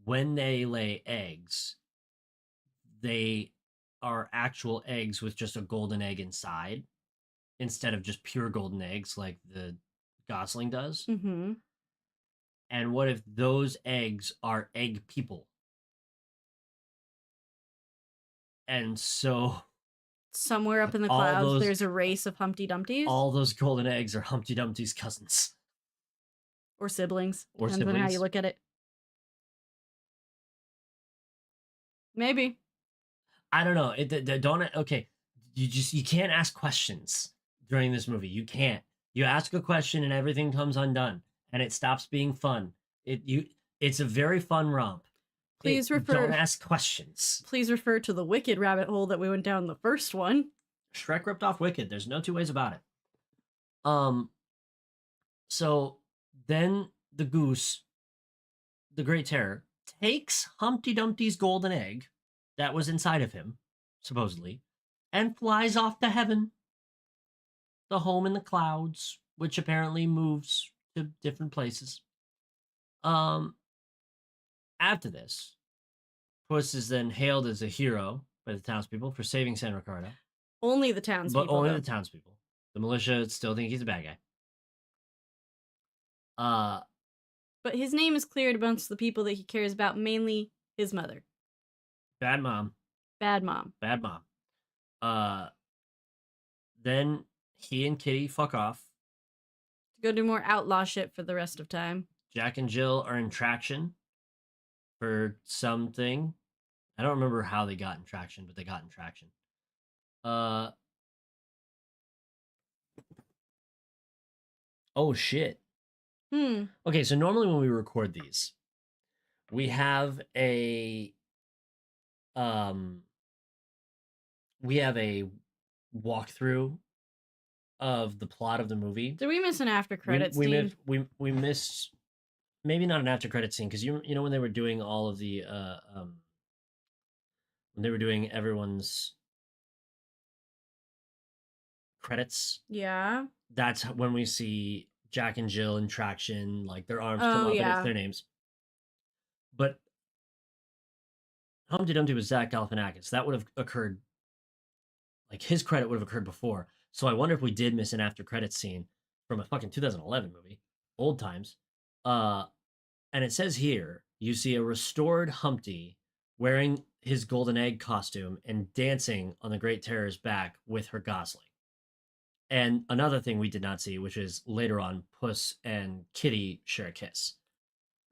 when they lay eggs, they are actual eggs with just a golden egg inside instead of just pure golden eggs like the gosling does? Mm-hmm. And what if those eggs are egg people? And so Somewhere up in the All clouds, those- there's a race of Humpty Dumptys all those golden eggs are Humpty Dumpty's cousins. or siblings. Or Depends on how you siblings. look at it. Maybe. I don't know. Don't okay. You can't ask questions during this movie. You can't. You ask a question and everything comes undone, and it stops being fun. It's a very fun romp. Please Don't refer ask questions. Please refer to the Wicked rabbit hole that we went down the first one. Shrek ripped off Wicked. There's no two ways about it. So then the goose, the Great Terror, takes Humpty Dumpty's golden egg that was inside of him, supposedly, and flies off to heaven, the home in the clouds, which apparently moves to different places. After this, Puss is then hailed as a hero by the townspeople for saving San Ricardo, Only the townspeople. but only though. the townspeople. The militia still think he's a bad guy. But his name is cleared amongst the people that he cares about, mainly his mother. Bad mom. Bad mom. Bad mom. Then he and Kitty fuck off. To go do more outlaw shit for the rest of time. Jack and Jill are in traction for something. I don't remember how they got in traction, but they got in traction. Oh shit. Okay, so normally when we record these, we have a walkthrough of the plot of the movie. Did we miss an after credits scene? We missed maybe not an after credit scene because you know when they were doing all of the when they were doing everyone's credits. Yeah. That's when we see Jack and Jill in traction, like their arms come up and it's their names. But Humpty Dumpty was Zach Galifianakis. That would have occurred, like his credit would have occurred before. So I wonder if we did miss an after credit scene from a fucking 2011 movie, old times. And it says here you see a restored Humpty wearing his golden egg costume and dancing on the Great Terror's back with her Gosling. And another thing we did not see, which is later on, Puss and Kitty share a kiss.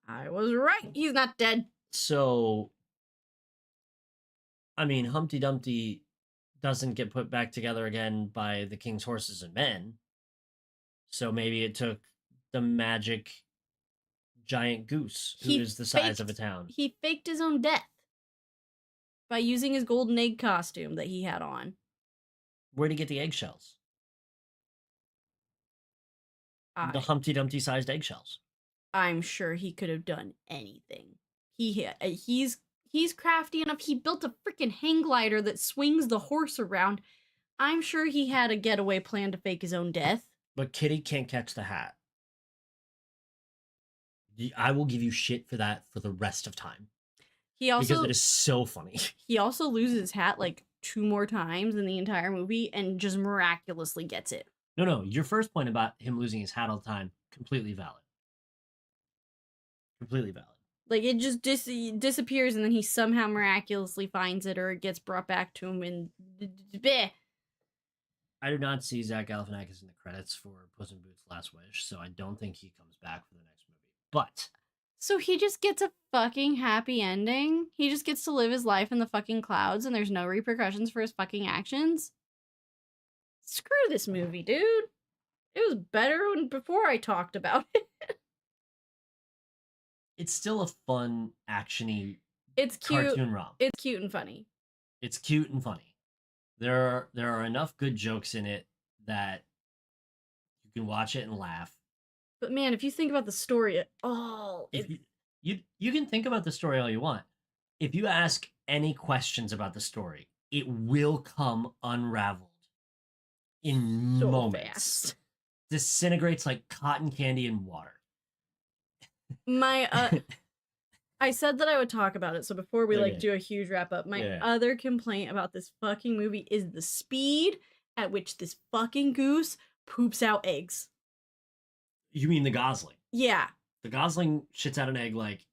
I was right. He's not dead. So, I mean, Humpty Dumpty doesn't get put back together again by the king's horses and men. So maybe it took the magic giant goose, who is the size of a town. He faked his own death by using his golden egg costume that he had on. Where'd he get the eggshells? The Humpty Dumpty sized eggshells. I'm sure he could have done anything. He's crafty enough. He built a freaking hang glider that swings the horse around. I'm sure he had a getaway plan to fake his own death. But Kitty can't catch the hat. I will give you shit for that for the rest of time. Because it is so funny. He also loses his hat like 2 more times in the entire movie and just miraculously gets it. No, your first point about him losing his hat all the time, completely valid. Completely valid. Like, it just disappears, and then he somehow miraculously finds it, or it gets brought back to him, and bleh. I do not see Zach Galifianakis in the credits for Puss in Boots' Last Wish, so I don't think he comes back for the next movie. But so he just gets a fucking happy ending? He just gets to live his life in the fucking clouds, and there's no repercussions for his fucking actions? Screw this movie, dude. It was better before I talked about it. it's still a fun, actiony It's cute. cartoon romp. It's cute and funny. It's cute and funny. There are enough good jokes in it that you can watch it and laugh. But man, if you think about the story at all, if you can think about the story all you want. If you ask any questions about the story, it will come unraveled in so moments. Fast. Disintegrates like cotton candy in water. My I said that I would talk about it, so before we like do a huge wrap up, my other complaint about this fucking movie is the speed at which this fucking goose poops out eggs. You mean the gosling? Yeah. The gosling shits out an egg like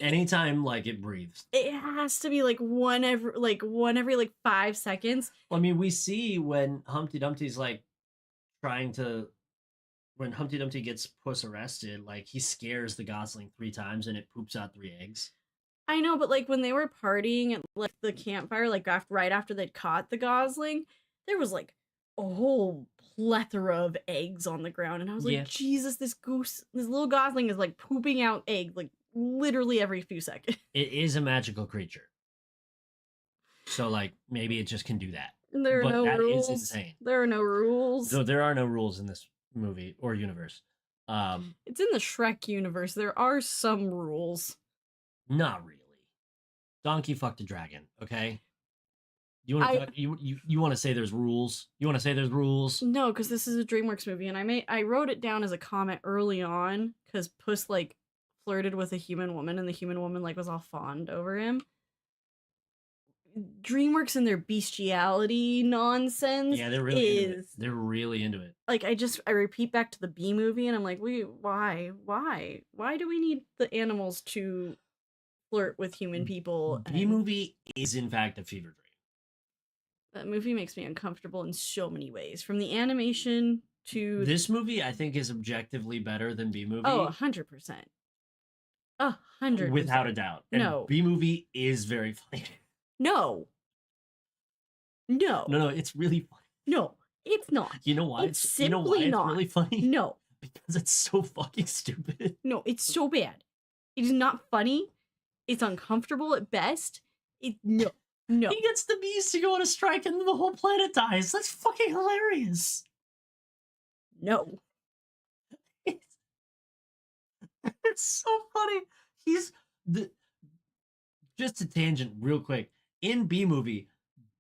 anytime like it breathes. It has to be like one every 5 seconds. Well, I mean, we see when Humpty Dumpty's like when Humpty Dumpty gets Puss arrested, like he scares the gosling 3 times and it poops out 3 eggs. I know, but like when they were partying at like the campfire, like right after they'd caught the gosling, there was like a whole plethora of eggs on the ground, and I was like, Jesus, this little gosling is like pooping out eggs like literally every few seconds. It is a magical creature, so like maybe it just can do that. There are no rules. Is insane. There are no rules. So there are no rules in this movie or universe. It's in the Shrek universe. There are some rules. Not really. Donkey fucked a dragon. Okay. You want to you want to say there's rules? You want to say there's rules? No, because this is a DreamWorks movie, and I wrote it down as a comment early on because Puss like flirted with a human woman, and the human woman like was all fond over him. DreamWorks and their bestiality nonsense. Yeah, they're really into it. They're really into it. Like I repeat back to the Bee Movie, and I'm like, why do we need the animals to flirt with human people? Bee Movie is in fact a fever dream. That movie makes me uncomfortable in so many ways, from the animation to this movie. I think is objectively better than Bee Movie. Oh, 100%. 100%. Without a doubt. And no. Bee Movie is very funny. No, it's really funny. No, it's not. You know why? It's simply not. It's really funny? No. Because it's so fucking stupid. No, it's so bad. It is not funny. It's uncomfortable at best. No. He gets the bees to go on a strike and the whole planet dies. That's fucking hilarious. No. It's so funny. Just a tangent real quick. In Bee Movie,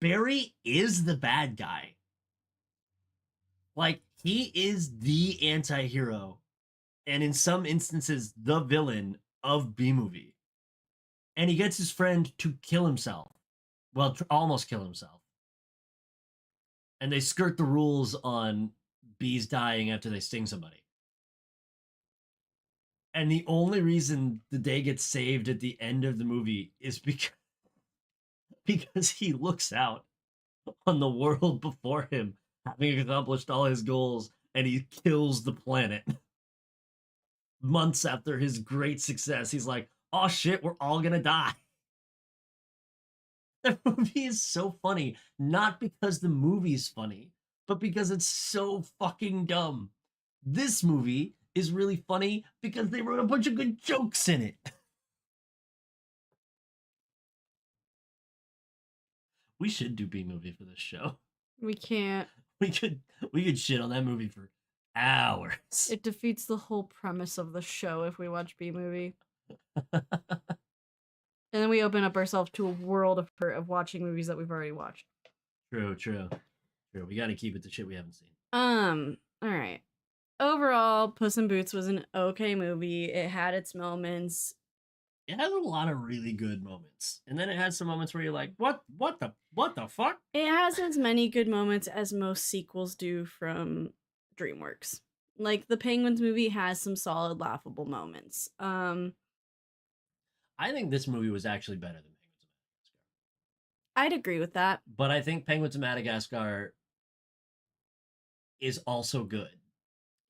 Barry is the bad guy. Like, he is the anti-hero. And in some instances, the villain of Bee Movie. And he gets his friend to kill himself. Well, almost kill himself. And they skirt the rules on bees dying after they sting somebody. And the only reason the day gets saved at the end of the movie is because he looks out on the world before him, having accomplished all his goals, and he kills the planet. Months after his great success, he's like, oh shit, we're all gonna die. That movie is so funny, not because the movie's funny, but because it's so fucking dumb. This movie is really funny because they wrote a bunch of good jokes in it. We should do Bee Movie for this show. We can't. We could shit on that movie for hours. It defeats the whole premise of the show if we watch Bee Movie. And then we open up ourselves to a world of hurt of watching movies that we've already watched. True. We got to keep it to shit we haven't seen. All right. Overall, Puss in Boots was an okay movie. It had its moments. It has a lot of really good moments, and then it has some moments where you're like, what the fuck? It has as many good moments as most sequels do from DreamWorks. Like the Penguins movie has some solid laughable moments. I think this movie was actually better than Penguins of Madagascar. I'd agree with that. But I think Penguins of Madagascar is also good.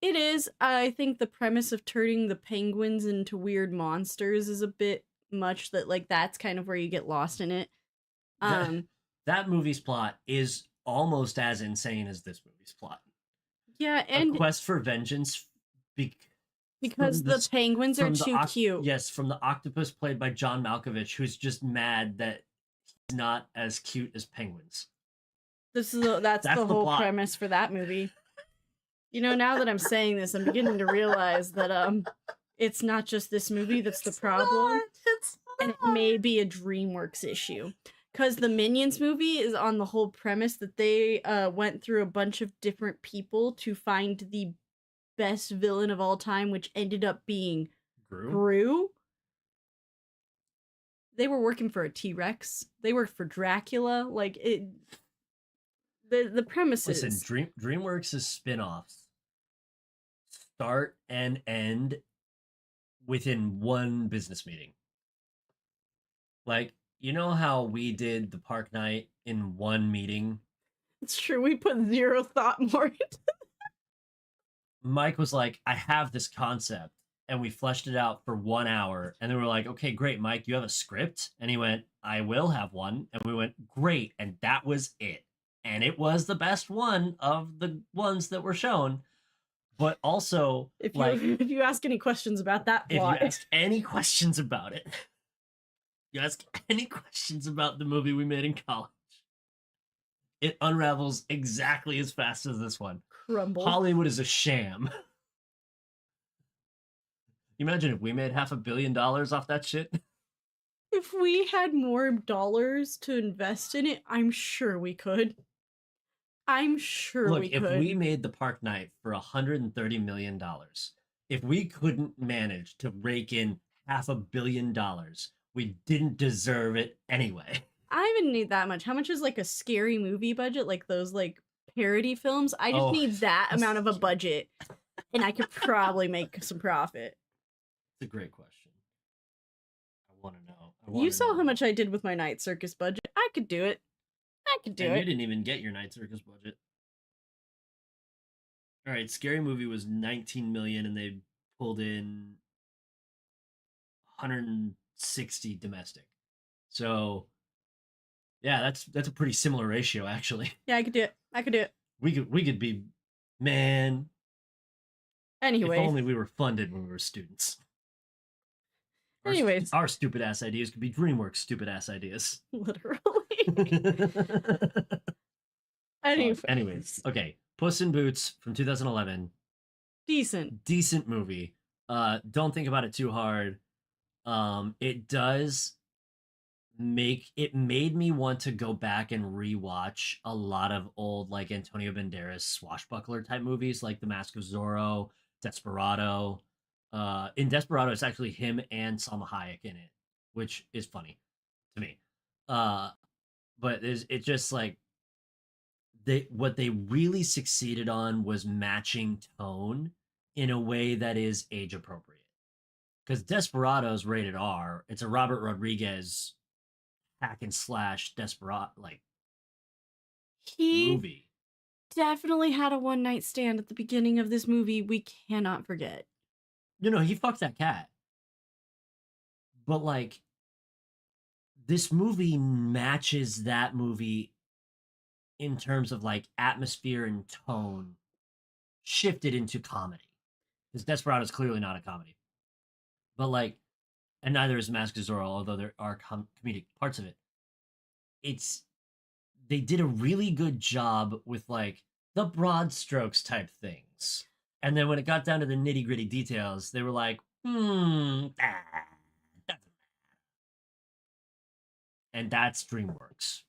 It is. I think the premise of turning the penguins into weird monsters is a bit much. That's kind of where you get lost in it. That movie's plot is almost as insane as this movie's plot. Yeah, and a quest for vengeance because the penguins are too cute. Yes, from the octopus played by John Malkovich, who's just mad that he's not as cute as penguins. That's the whole plot. Premise for that movie. You know, now that I'm saying this, I'm beginning to realize that it's not just this movie that's the problem. It's not. And it may be a DreamWorks issue. Because the Minions movie is on the whole premise that they went through a bunch of different people to find the best villain of all time, which ended up being Gru. They were working for a T-Rex. They worked for Dracula. The premises. Listen, DreamWorks' spin-offs start and end within one business meeting. Like, you know how we did the park night in one meeting? It's true. We put zero thought more into that. Mike was like, I have this concept. And we fleshed it out for 1 hour. And then we were like, okay, great, Mike, you have a script? And he went, I will have one. And we went, great. And that was it. And it was the best one of the ones that were shown. But also, if you ask any questions about that plot. If you ask any questions about it, you ask any questions about the movie we made in college, it unravels exactly as fast as this one. Crumble. Hollywood is a sham. Imagine if we made $500 million off that shit. If we had more dollars to invest in it, I'm sure we could. I'm sure we could. Look, if we made the park night for $130 million, if we couldn't manage to rake in $500 million, we didn't deserve it anyway. I wouldn't need that much. How much is a scary movie budget? Like those parody films? I just need that amount of a budget, and I could probably make some profit. It's a great question. I want to know. You saw how much I did with my night circus budget. I could do it. You didn't even get your night circus budget. All right, Scary Movie was 19 million, and they pulled in 160 domestic. So, yeah, that's a pretty similar ratio, actually. Yeah, I could do it. We could be, man. Anyway, if only we were funded when we were students. Anyways, our stupid ass ideas could be DreamWorks stupid ass ideas. Literally. Anyways, okay. Puss in Boots from 2011. Decent movie. Don't think about it too hard. It made me want to go back and rewatch a lot of old Antonio Banderas swashbuckler type movies like The Mask of Zorro, Desperado. In Desperado, it's actually him and Salma Hayek in it, which is funny to me. But it's just what they really succeeded on was matching tone in a way that is age appropriate. Because Desperado's rated R. It's a Robert Rodriguez hack and slash Desperado movie. Definitely had a one night stand at the beginning of this movie. We cannot forget. No, he fucked that cat. But this movie matches that movie in terms of atmosphere and tone, shifted into comedy. Because Desperado is clearly not a comedy. But and neither is Mask of Zorro, although there are comedic parts of it. They did a really good job with the broad strokes type things. And then when it got down to the nitty gritty details, they were like, doesn't matter. and that's DreamWorks.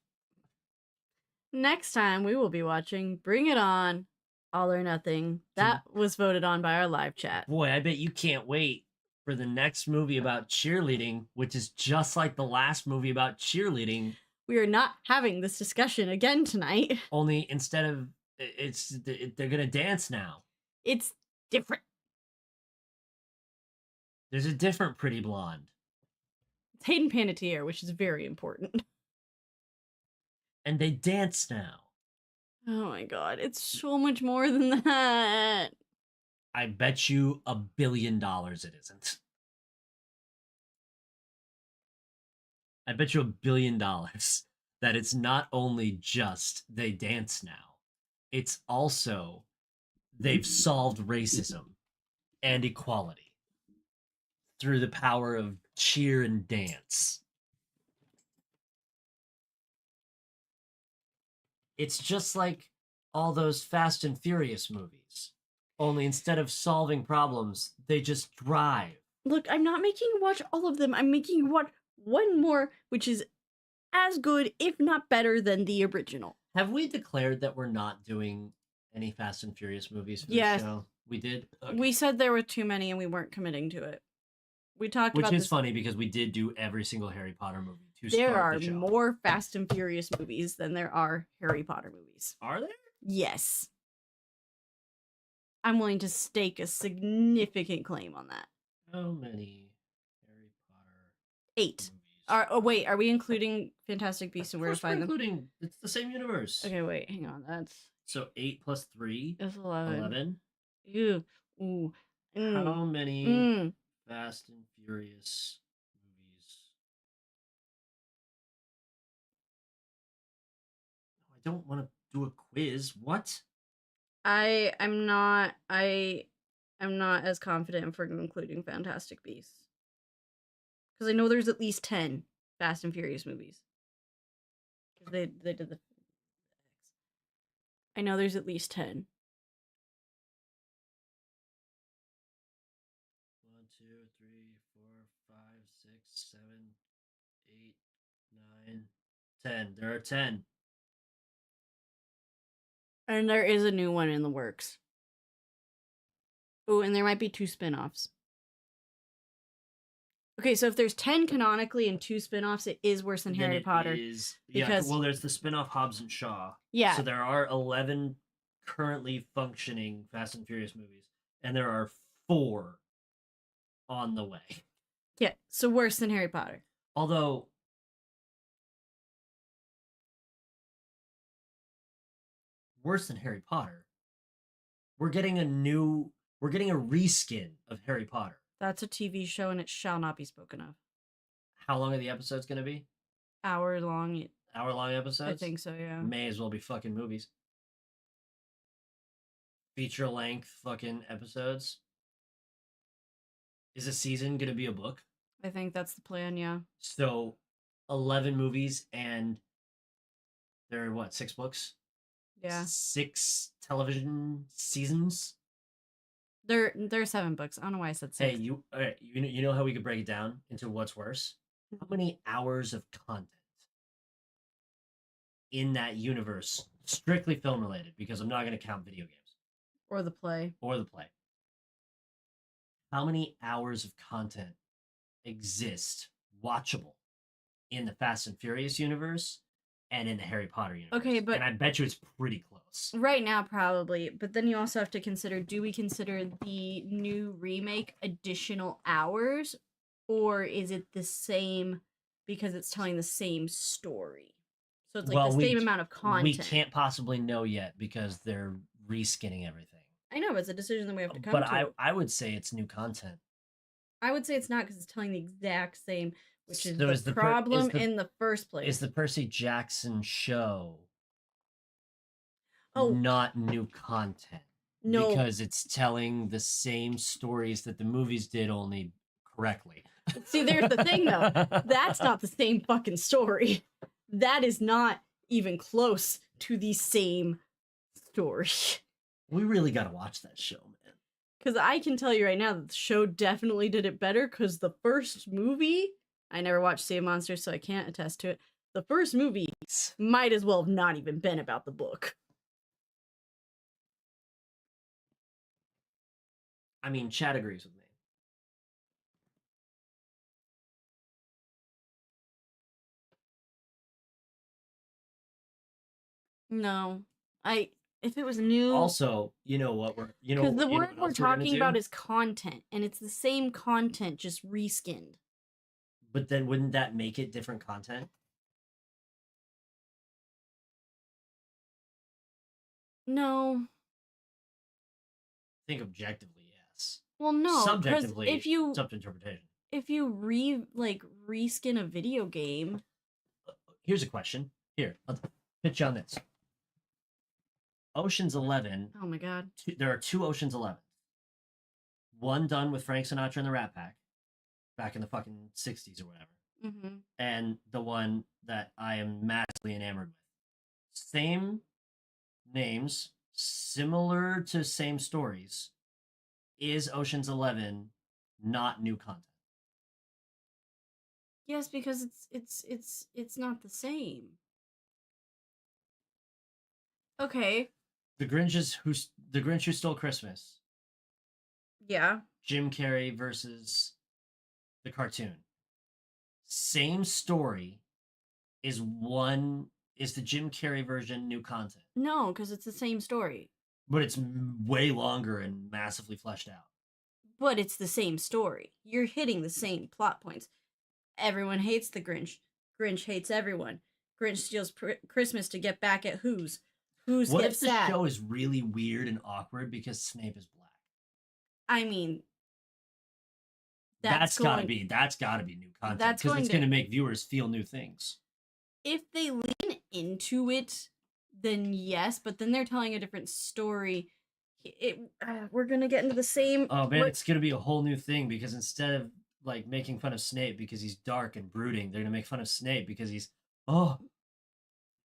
Next time we will be watching Bring It On, All or Nothing. That was voted on by our live chat. Boy, I bet you can't wait for the next movie about cheerleading, which is just like the last movie about cheerleading. We are not having this discussion again tonight. Only instead of they're gonna dance now. It's different. There's a different Pretty Blonde. It's Hayden Panettiere, which is very important. And they dance now. Oh my god, it's so much more than that. I bet you $1 billion it isn't. I bet you $1 billion that it's not only just they dance now, it's also they've solved racism and equality through the power of cheer and dance. It's just like all those Fast and Furious movies. Only instead of solving problems, they just drive. Look, I'm not making you watch all of them. I'm making you watch one more, which is as good, if not better, than the original. Have we declared that we're not doing any Fast and Furious movies for Yes. the show? We did? Okay. We said there were too many and we weren't committing to it. We talked Which about is this. funny because we did do every single Harry Potter movie to There start are the show. more Fast and Furious movies than there are Harry Potter movies. Are there? Yes. I'm willing to stake a significant claim on that. How many Harry Potter 8. movies? Oh wait, are we including Fantastic Beasts and Of where to course we're find them? including, it's the same universe. Okay, wait, hang on. That's 8 plus 3, that's 11. 11. Ew. Ooh. How many Mm. Fast and Furious movies? I don't want to do a quiz. What? I'm not as confident if we're including Fantastic Beasts. Because I know there's at least 10 Fast and Furious movies. They did the I know there's at least 10. 1, 2, 3, 4, 5, 6, 7, 8, 9, 10. There are 10. And there is a new one in the works. Oh, and there might be 2 spin-offs. Okay, so if there's 10 canonically and 2 spin-offs, it is worse than Then Harry it Potter. is- because- well, there's the spin-off Hobbs and Shaw. Yeah. So there are 11 currently functioning Fast and Furious movies, and there are 4 on the way. Yeah, so worse than Harry Potter. Although worse than Harry Potter, we're getting a reskin of Harry Potter. That's a TV show and it shall not be spoken of. How long are the episodes going to be? Hour long. Hour-long episodes? I think so, yeah. May as well be fucking movies. Feature-length fucking episodes. Is a season going to be a book? I think that's the plan, yeah. So 11 movies and there are what, 6 books? Yeah. 6 television seasons? There are 7 books. I don't know why I said 6. Hey, all right, you know how we could break it down into what's worse? How many hours of content in that universe, strictly film related, because I'm not going to count video games Or the play. or the play. How many hours of content exist watchable in the Fast and Furious universe and in the Harry Potter universe? Okay, but- and I bet you it's pretty close. Right now, probably. But then you also have to consider, do we consider the new remake additional hours? Or is it the same because it's telling the same story? So it's like Well, the same amount of content. We can't possibly know yet because they're reskinning everything. I know, but it's a decision that we have to come But to. I would say it's new content. I would say it's not because it's telling the exact same, which is So is the the problem in the first place. Is the Percy Jackson show Oh. not new content? No. Because it's telling the same stories that the movies did, only correctly. See, there's the thing, though. That's not the same fucking story. That is not even close to the same story. We really got to watch that show, man. Because I can tell you right now that the show definitely did it better because the first movie, I never watched Sea of Monsters, so I can't attest to it, the first movie might as well have not even been about the book. I mean, Chad agrees with me. No. If it was new, Also, you know what we're because the word what we're else gonna talking do? about is content, and it's the same content, just reskinned. But then wouldn't that make it different content? No. I think objectively, yes. Well, no, because Subjectively, if you it's up to interpretation. reskin a video game, Here's a question. Here, I'll pitch you on this. Ocean's 11. oh my god, There are two Ocean's 11. One done with Frank Sinatra and the Rat Pack back in the fucking 60s or whatever. mm-hmm. And the one that I am massively enamored with. Same names, similar to same stories. Is Ocean's 11 not new content? Yes, because it's not the same. Okay. The Grinch Who Stole Christmas. Yeah. Jim Carrey versus the cartoon. Same story. Is the Jim Carrey version new content? No, because it's the same story. But it's way longer and massively fleshed out. But it's the same story. You're hitting the same plot points. Everyone hates the Grinch. Grinch hates everyone. Grinch steals Christmas to get back at Who's. Who's What get if the sad. show is really weird and awkward because Snape is black? I mean, That's gotta be new content because it's gonna make viewers feel new things. If they lean into it, then yes, but then they're telling a different story. We're gonna get into the same. Oh man, it's gonna be a whole new thing because instead of like making fun of Snape because he's dark and brooding, they're gonna make fun of Snape because he's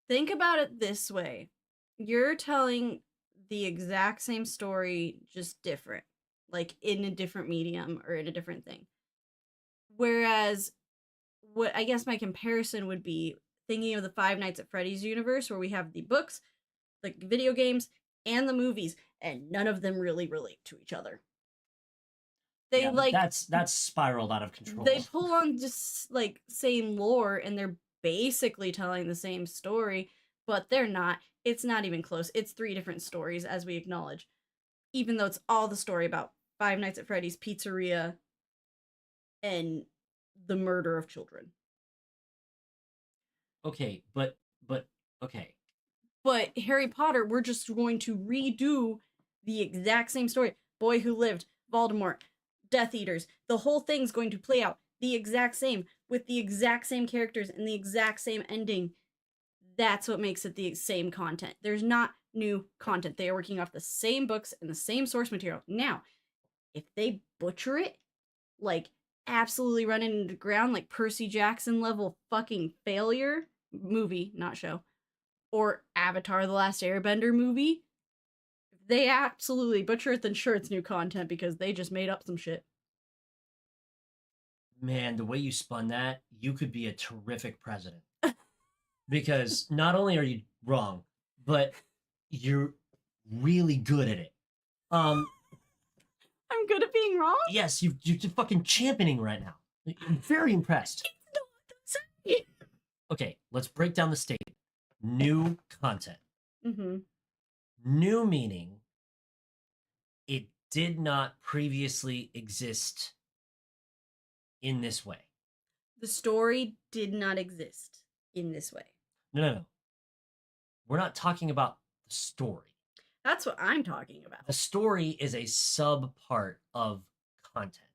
Think about it this way: you're telling the exact same story, just different, like in a different medium or in a different thing. Whereas, what I guess my comparison would be thinking of the Five Nights at Freddy's universe, where we have the books, the video games, and the movies, and none of them really relate to each other. They that's spiraled out of control. They pull on just like same lore, and they're basically telling the same story, but they're not. It's not even close. It's 3 different stories, as we acknowledge, even though it's all the story about Five Nights at Freddy's Pizzeria and the murder of children. Okay, but okay. But Harry Potter, we're just going to redo the exact same story. Boy Who Lived, Voldemort, Death Eaters. The whole thing's going to play out the exact same with the exact same characters and the exact same ending. That's what makes it the same content. There's not new content. They are working off the same books and the same source material. Now, if they butcher it, like absolutely run it into the ground, like Percy Jackson level fucking failure, movie, not show, or Avatar: The Last Airbender movie, if they absolutely butcher it, then sure, it's new content because they just made up some shit. Man, the way you spun that, you could be a terrific president. Because not only are you wrong, but you're really good at it. I'm good at being wrong? Yes, you're fucking championing right now. I'm very impressed. Okay, let's break down the statement. New content. Mm-hmm. New meaning it did not previously exist in this way. The story did not exist in this way. No. We're not talking about the story. That's what I'm talking about. The story is a sub part of content.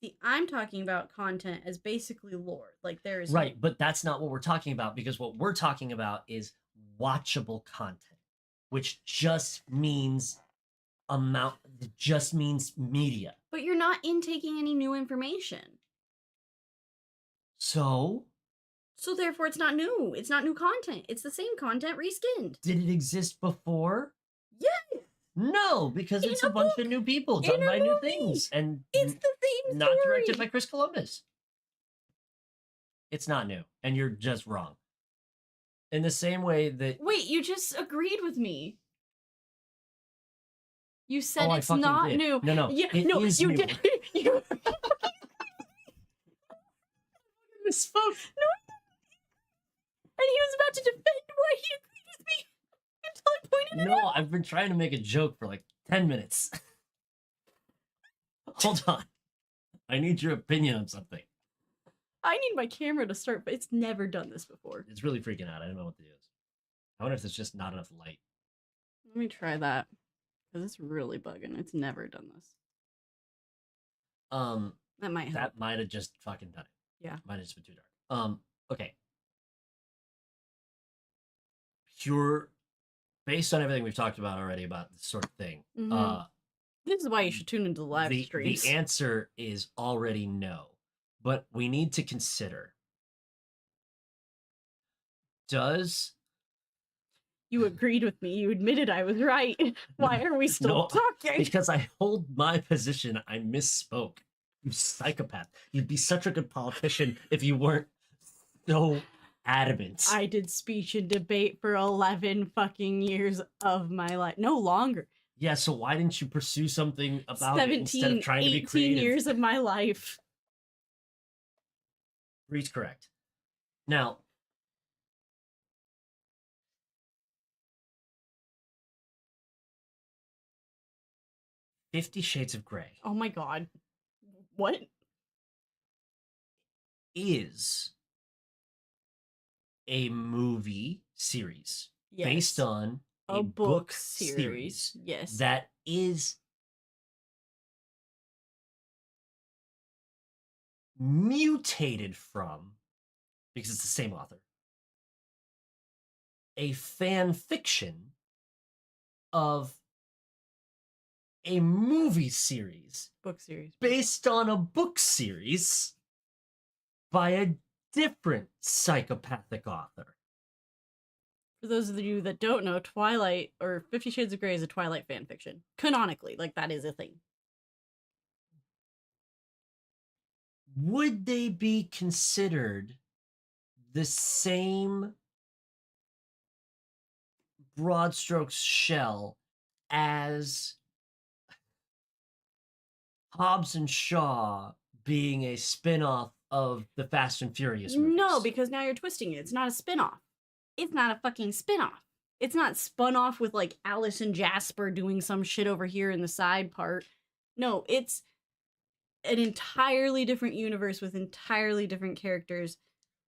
See, I'm talking about content as basically lore. Like there's right, but that's not what we're talking about because what we're talking about is watchable content, which just means media. But you're not intaking any new information. So therefore it's not new. It's not new content. It's the same content reskinned. Did it exist before? Yes. No, because it's a bunch of new people done by new things. And it's the same not story. directed by Chris Columbus. It's not new, and you're just wrong. In the same way that Wait, you just agreed with me. You said I it's fucking not did. new. No, Yeah, it no, is you new. did. You misspoke. and he was about to defend why he agreed with me until I pointed it No, out. I've been trying to make a joke for like 10 minutes. Hold on. I need your opinion on something. I need my camera to start, but it's never done this before. It's really freaking out. I don't know what it is. I wonder if there's just not enough light. Let me try that. Because it's really bugging. It's never done this. That might help. That might have just fucking done it. Yeah. Might have just been too dark. Okay. Based on everything we've talked about already about this sort of thing, this is why you should tune into the live streams. The answer is already no. But we need to consider, does... You agreed with me. You admitted I was right. Why are we still talking? Because I hold my position. I misspoke. You psychopath. You'd be such a good politician if you weren't so adamant. I did speech and debate for 11 fucking years of my life. No longer. Yeah, so why didn't you pursue something about it instead of trying to be 18 creative? years of my life. Bree's correct. Now, $50 Shades of Grey. Oh my god. What? Is a movie series based on a book series. Yes. That is mutated from, because it's the same author, a fan fiction of a movie series. Book series. Based on a book series by a different psychopathic author. For those of you that don't know, Twilight, or 50 Shades of Grey is a Twilight fan fiction. Canonically, like, that is a thing. Would they be considered the same broad strokes shell as Hobbs and Shaw being a spin-off of the Fast and Furious movies? No, because now you're twisting it. It's not a spin-off. It's not a fucking spin-off. It's not spun off with, like, Alice and Jasper doing some shit over here in the side part. No, it's an entirely different universe with entirely different characters.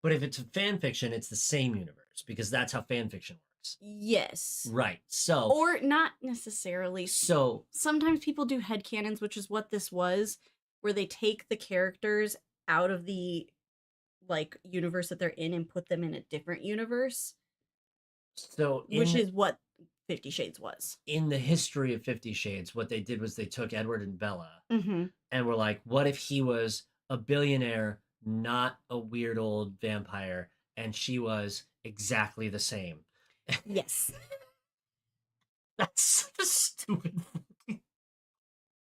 But if it's a fan fiction, it's the same universe, because that's how fan fiction works. Yes. Right. So... Or not necessarily. So... Sometimes people do headcanons, which is what this was, where they take the characters out of the, like, universe that they're in and put them in a different universe. So... Which is what 50 Shades was. In the history of 50 Shades, what they did was they took Edward and Bella and were like, what if he was a billionaire, not a weird old vampire, and she was exactly the same? Yes. That's such a stupid fucking...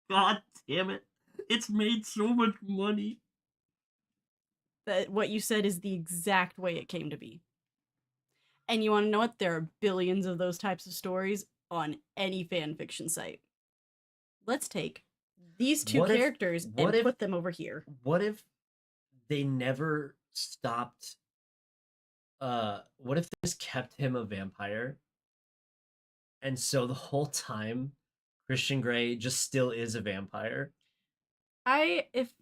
God damn it. It's made so much money. That what you said is the exact way it came to be. And you want to know what? There are billions of those types of stories on any fan fiction site. Let's take these two characters and put them over here. What if they never stopped... what if they just kept him a vampire? And so the whole time, Christian Grey just still is a vampire? If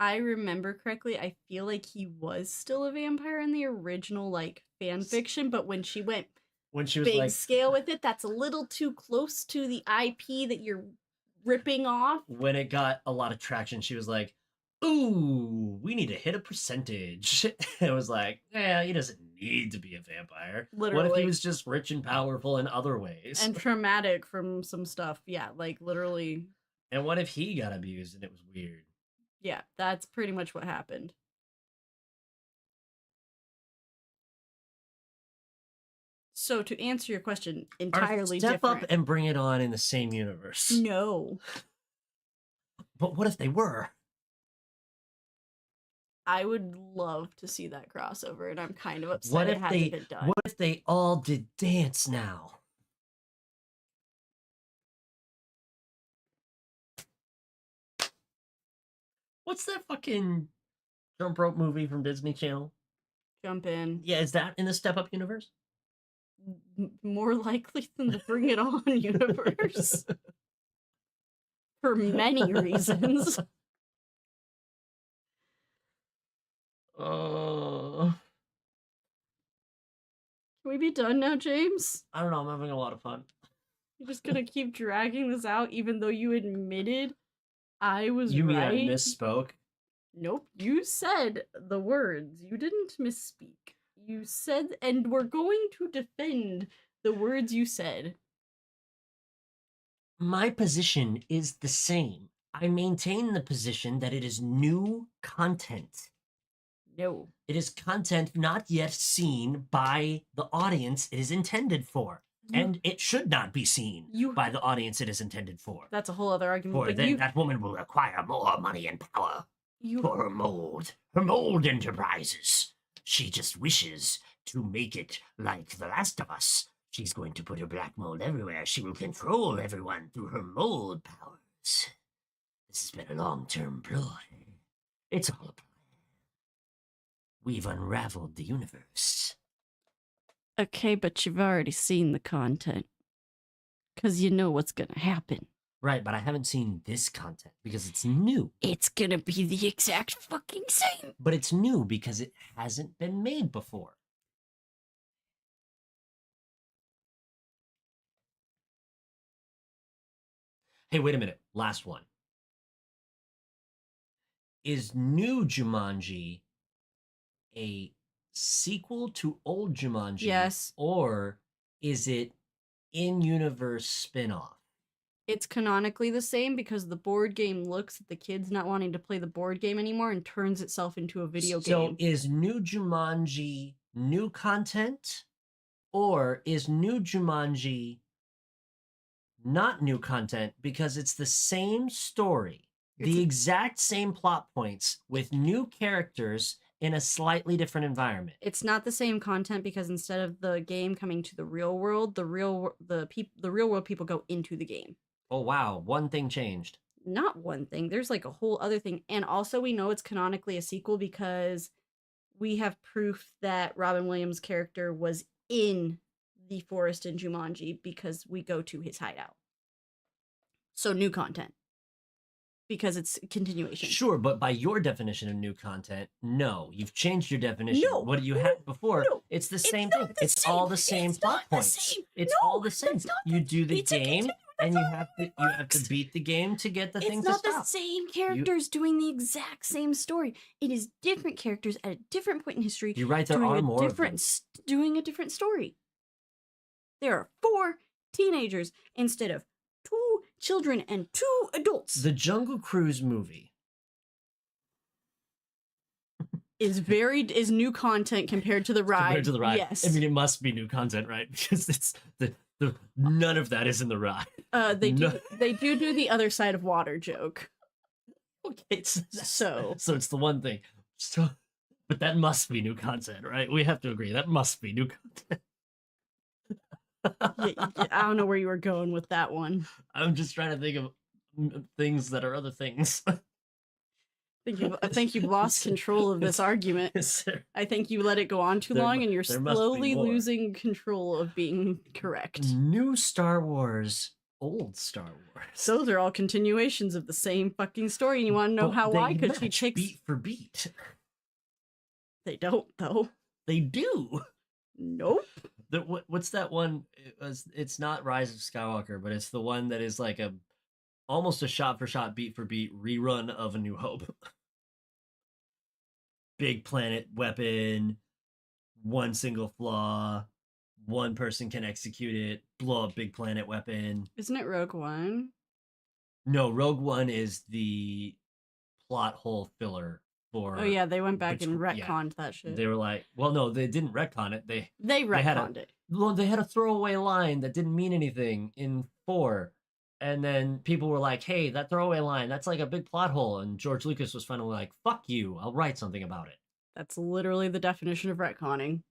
I remember correctly, I feel like he was still a vampire in the original, like, fan fiction, but when she was big like, scale with it, that's a little too close to the IP that you're ripping off. When it got a lot of traction, she was like, ooh, we need to hit a percentage. It was like, yeah, he doesn't need to be a vampire. Literally. What if he was just rich and powerful in other ways? And traumatic from some stuff. Yeah, like, literally. And what if he got abused and it was weird? Yeah, that's pretty much what happened. So to answer your question, entirely Step different. up and bring it on in the same universe. No. But what if they were? I would love to see that crossover, and I'm kind of upset What it if hasn't been done. what if they all did dance now? What's that fucking jump rope movie from Disney Channel? Jump in. Yeah, is that in the Step Up universe? More likely than the Bring It On universe. For many reasons. Uh, Can we be done now, James? I don't know. I'm having a lot of fun. You're just gonna keep dragging this out, even though you admitted I was You mean right? I misspoke? Nope. You said the words. You didn't misspeak. You said, and we're going to defend the words you said. My position is the same. I maintain the position that it is new content. No. It is content not yet seen by the audience it is intended for. And it should not be seen by the audience it is intended for. That's a whole other argument. For then that woman will acquire more money and power for her mold enterprises. She just wishes to make it like The Last of Us. She's going to put her black mold everywhere. She will control everyone through her mold powers. This has been a long-term ploy. It's all a plan. We've unraveled the universe. Okay, but you've already seen the content. Because you know what's gonna happen. Right, but I haven't seen this content because it's new. It's gonna be the exact fucking same. But it's new because it hasn't been made before. Hey, wait a minute. Last one. Is new Jumanji a sequel to old Jumanji? Yes. Or is it in-universe spin-off? It's canonically the same because the board game looks at the kids not wanting to play the board game anymore and turns itself into a video game. So is new Jumanji new content? Or is new Jumanji not new content because it's the same story, the exact same plot points with new characters in a slightly different environment? It's not the same content because instead of the game coming to the real world, the real world people go into the game. Oh wow, one thing changed. Not one thing. There's like a whole other thing. And also we know it's canonically a sequel because we have proof that Robin Williams' character was in the forest in Jumanji because we go to his hideout. So new content. Because it's continuation. Sure, but by your definition of new content, no. You've changed your definition. No, what you had before, it's the same thing. It's all the same plot points. It's all the same. You do the game, and you have to beat the game to get the thing to stop. It's not the same characters doing the exact same story. It is different characters at a different point in history. You're right, there are more of them. Doing a different story. There are 4 teenagers instead of 2 children and 2 adults. The Jungle Cruise movie is new content compared to the ride. Compared to the ride. Yes. I mean, it must be new content, right? Because it's the none of that is in the ride. They do the other side of water joke. Okay, so it's the one thing. So, but that must be new content, right? We have to agree that must be new content. I don't know where you were going with that one. I'm just trying to think of things that are other things. I think you've lost control of this argument. I think you let it go on too long and you're slowly losing control of being correct. New Star Wars, old Star Wars. Those are all continuations of the same fucking story, and you want to know why? Because she takes beat for beat. They don't, though. They do. Nope. What's that one? It's not Rise of Skywalker, but it's the one that is like almost a shot for shot, beat for beat rerun of A New Hope. Big planet weapon, one single flaw, one person can execute it, blow up big planet weapon. Isn't it Rogue One? No, Rogue One is the plot hole filler. Oh yeah, they went back and retconned that shit. They were like, well, no, they didn't retcon it. They retconned it. Well, they had a throwaway line that didn't mean anything in 4, And then people were like, hey, that throwaway line, that's like a big plot hole. And George Lucas was finally like, fuck you, I'll write something about it. That's literally the definition of retconning.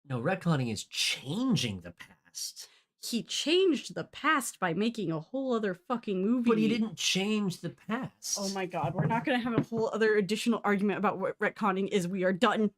No, retconning is changing the past. He changed the past by making a whole other fucking movie. But he didn't change the past. Oh my god, we're not gonna have a whole other additional argument about what retconning is. We are done.